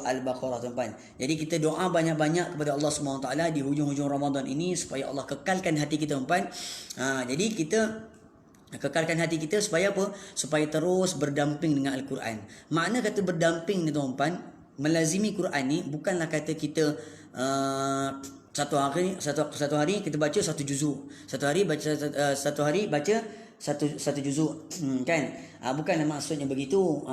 Al-Baqarah tuan-tuan. Jadi kita doa banyak-banyak kepada Allah Subhanahu Wa Taala di hujung-hujung Ramadan ini supaya Allah kekalkan hati kita tuan-tuan. Jadi kita kekalkan hati kita supaya apa? Supaya terus berdamping dengan Al-Quran. Makna kata berdamping ni tuan-tuan, melazimi Quran ni bukanlah kata kita satu hari kita baca satu juzuk, satu hari baca satu juzuk, kan? Bukanlah maksudnya begitu.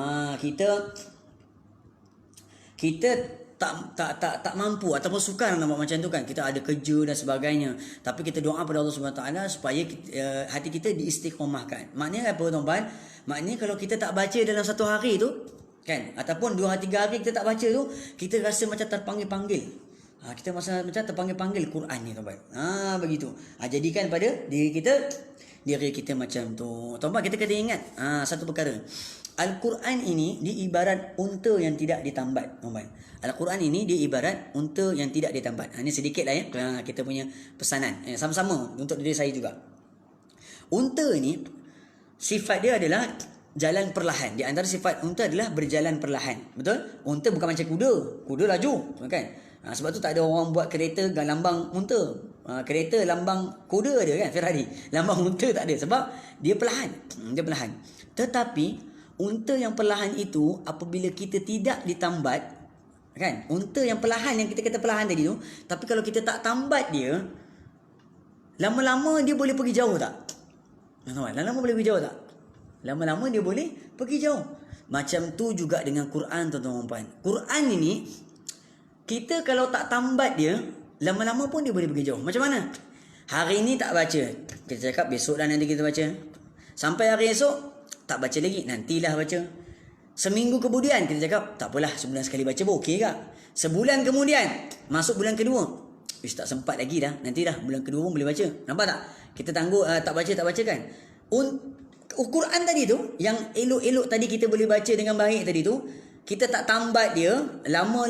Kita tak mampu ataupun sukar nak buat macam tu kan. Kita ada kerja dan sebagainya. Tapi kita doa pada Allah Subhanahu Taala supaya hati kita diistiqomahkan. Maknanya apa tuan-tuan? Maknanya kalau kita tak baca dalam satu hari tu kan, ataupun 2-3 hari kita tak baca tu, kita rasa macam terpanggil-panggil. Kita rasa macam terpanggil-panggil Quran ni tuan-tuan. Begitu. Jadikan pada diri kita macam tu. Tuan-tuan, kita kena ingat satu perkara. Al-Quran ini diibarat unta yang tidak ditambat, tuan-tuan. Al-Quran ini diibarat unta yang tidak ditambat. Ini sedikitlah ya kita punya pesanan. Sama-sama untuk diri saya juga. Unta ini sifat dia adalah jalan perlahan. Di antara sifat unta adalah berjalan perlahan. Betul? Unta bukan macam kuda. Kuda laju, kan? Sebab tu tak ada orang buat kereta lambang unta. Kereta lambang kuda ada kan, Ferrari. Lambang unta tak ada sebab dia perlahan. Dia perlahan. Tetapi unta yang perlahan itu apabila kita tidak ditambat, kan? Unta yang perlahan yang kita kata perlahan tadi tu, tapi kalau kita tak tambat dia, lama-lama dia boleh pergi jauh tak? Lama-lama boleh pergi jauh tak? Lama-lama dia boleh pergi jauh. Macam tu juga dengan Quran tuan-tuan dan puan. Quran ini kita kalau tak tambat dia, lama-lama pun dia boleh pergi jauh. Macam mana? Hari ini tak baca, kita cakap besok dah nanti kita baca. Sampai hari esok tak baca lagi, nantilah baca. Seminggu kemudian kita cakap tak apalah, sebulan sekali baca pun okey kak. Sebulan kemudian masuk bulan kedua, tak sempat lagi dah, nanti dah bulan kedua pun boleh baca. Nampak tak? Kita tangguh tak baca kan. Quran tadi tu yang elok-elok tadi kita boleh baca dengan baik tadi tu, kita tak tambat dia, lama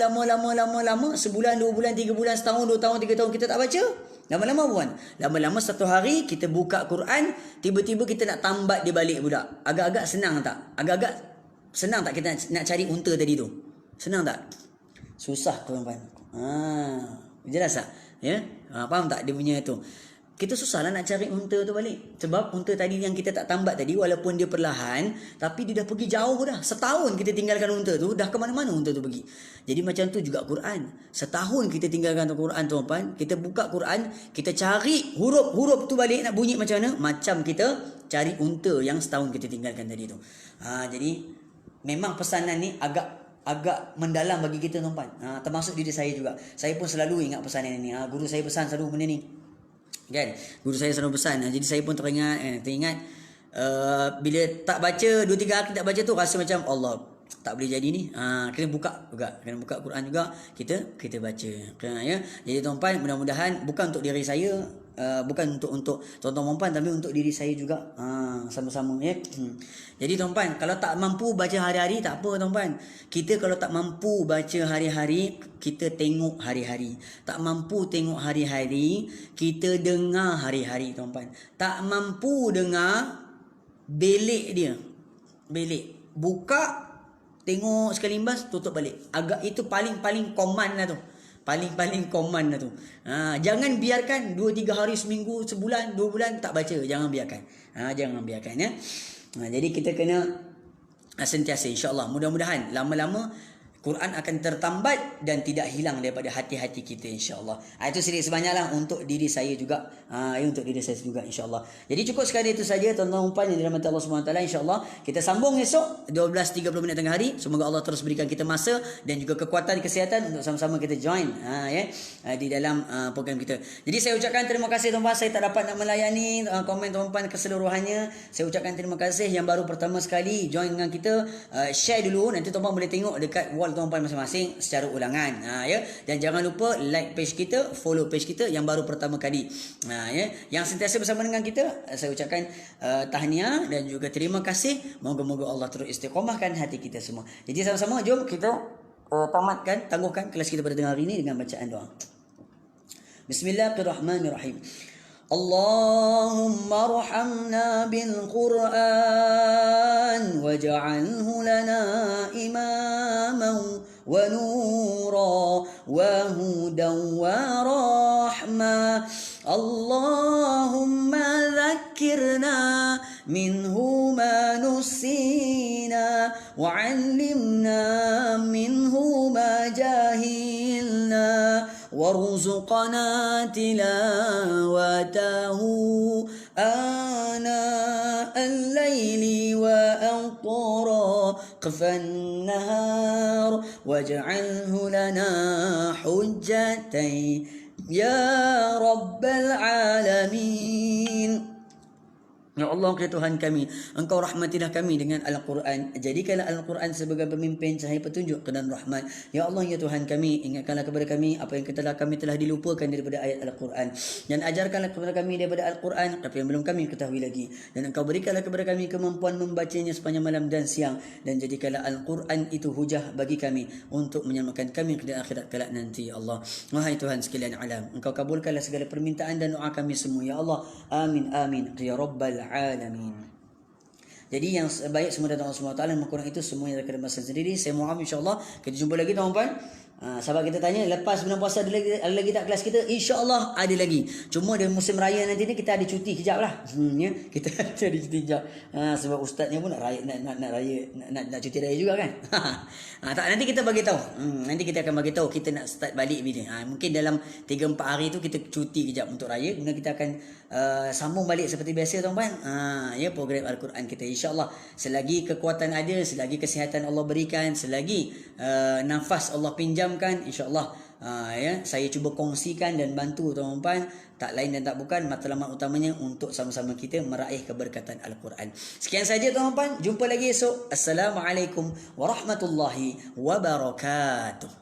sebulan, 2 bulan, 3 bulan, setahun, 2 tahun, 3 tahun kita tak baca. Lama-lama puan, lama-lama satu hari kita buka Quran, tiba-tiba kita nak tambat dia balik budak. Agak-agak senang tak? Agak-agak senang tak kita nak cari unta tadi tu? Senang tak? Susah tuan-tuan. Jelas tak? Ya? Faham tak dia punya tu? Kita susahlah nak cari unta tu balik. Sebab unta tadi yang kita tak tambat tadi, walaupun dia perlahan, tapi dia dah pergi jauh dah. Setahun kita tinggalkan unta tu, dah ke mana-mana unta tu pergi. Jadi macam tu juga Quran. Setahun kita tinggalkan Quran tuan-tuan, kita buka Quran, kita cari huruf-huruf tu balik nak bunyi macam mana, macam kita cari unta yang setahun kita tinggalkan tadi tu. Jadi memang pesanan ni agak mendalam bagi kita tuan-tuan. Termasuk diri saya juga. Saya pun selalu ingat pesanan ini. Guru saya pesan selalu benda ni. Kan? Guru saya selalu pesan. Jadi saya pun teringat bila tak baca 2-3 hari tak baca tu rasa macam Allah tak boleh jadi ni. Kena buka juga, kena buka Quran juga, kita baca. Ya. Jadi tuan-tuan, mudah-mudahan bukan untuk diri saya, bukan untuk tuan-tuan puan, tapi untuk diri saya juga. Sama-sama ya. Jadi tuan-tuan, kalau tak mampu baca hari-hari tak apa tuan-tuan. Kita kalau tak mampu baca hari-hari, kita tengok hari-hari. Tak mampu tengok hari-hari, kita dengar hari-hari tuan-tuan. Tak mampu dengar, belik dia. Belik. Buka, tengok sekali imbas, tutup balik. Agak itu paling-paling command lah tu. Paling-paling command lah tu. Jangan biarkan 2-3 hari, seminggu, sebulan, 2 bulan tak baca. Jangan biarkan. Jangan biarkan ya. Jadi kita kena sentiasa, insya-Allah, mudah-mudahan lama-lama Quran akan tertambat dan tidak hilang daripada hati-hati kita, insya-Allah. Itu sedikit sebanyaklah untuk diri saya juga. Untuk diri saya juga, insya-Allah. Jadi cukup sekali itu saja tuan-tuan dan puan yang dirahmati Allah Subhanahu taala, insya-Allah. Kita sambung esok 12.30 minit tengah hari. Semoga Allah terus berikan kita masa dan juga kekuatan kesihatan untuk sama-sama kita join di dalam program kita. Jadi saya ucapkan terima kasih tuan-tuan. Saya tak dapat nak melayani komen tuan-tuan keseluruhannya. Saya ucapkan terima kasih yang baru pertama sekali join dengan kita. Share dulu, nanti tuan-tuan boleh tengok dekat wall tuan-tuan masing-masing secara ulangan. Dan jangan lupa like page kita, follow page kita yang baru pertama kali. Yang sentiasa bersama dengan kita, saya ucapkan tahniah dan juga terima kasih. Moga-moga Allah terus istiqamahkan hati kita semua. Jadi sama-sama jom kita tangguhkan kelas kita pada tengah hari ini dengan bacaan doa. Bismillahirrahmanirrahim. اللهم ارحمنا بالقرآن واجعله لنا إماما ونورا وهدى ورحمة اللهم ذكرنا منه ما نسينا وعلمنا منه ما جهلنا وارزقنا تلاوته آناء الليل وأطراف النهار واجعله لنا حجتين يا رب العالمين. Ya Allah, ya Tuhan kami, Engkau rahmatilah kami dengan Al-Quran. Jadikanlah Al-Quran sebagai pemimpin cahaya petunjuk ke dalam rahmat. Ya Allah, ya Tuhan kami, ingatkanlah kepada kami apa yang kami telah dilupakan daripada ayat Al-Quran. Dan ajarkanlah kepada kami daripada Al-Quran apa yang belum kami ketahui lagi. Dan Engkau berikanlah kepada kami kemampuan membacanya sepanjang malam dan siang. Dan jadikanlah Al-Quran itu hujah bagi kami untuk menyelamatkan kami ke akhirat kelak nanti, ya Allah. Wahai Tuhan sekalian alam, Engkau kabulkanlah segala permintaan dan doa kami semua, ya Allah. Amin, amin. Ya Rabbal Alamin. Jadi yang baik semua datang Allah SWT, yang kurang itu semuanya ada masa sendiri. Saya mohon insya-Allah kita jumpa lagi tuan-tuan. Sahabat kita tanya lepas bulan puasa ada lagi tak kelas kita? InsyaAllah ada lagi. Cuma di musim raya nanti ni kita ada cuti kejap lah. Kita ada cuti kejap. Sebab ustaznya pun nak raya, nak cuti raya juga kan. Tak, nanti kita bagi tahu. Nanti kita akan bagi tahu kita nak start balik bila. Mungkin dalam 3-4 hari tu kita cuti kejap untuk raya. Kemudian kita akan sambung balik seperti biasa tuan-tuan. Program Al-Quran kita insya-Allah. Selagi kekuatan ada, selagi kesihatan Allah berikan, selagi nafas Allah pinjam, insya-Allah saya cuba kongsikan dan bantu tuan-tuan, tak lain dan tak bukan matlamat utamanya untuk sama-sama kita meraih keberkatan Al-Quran. Sekian saja tuan-tuan, jumpa lagi esok. Assalamualaikum warahmatullahi wabarakatuh.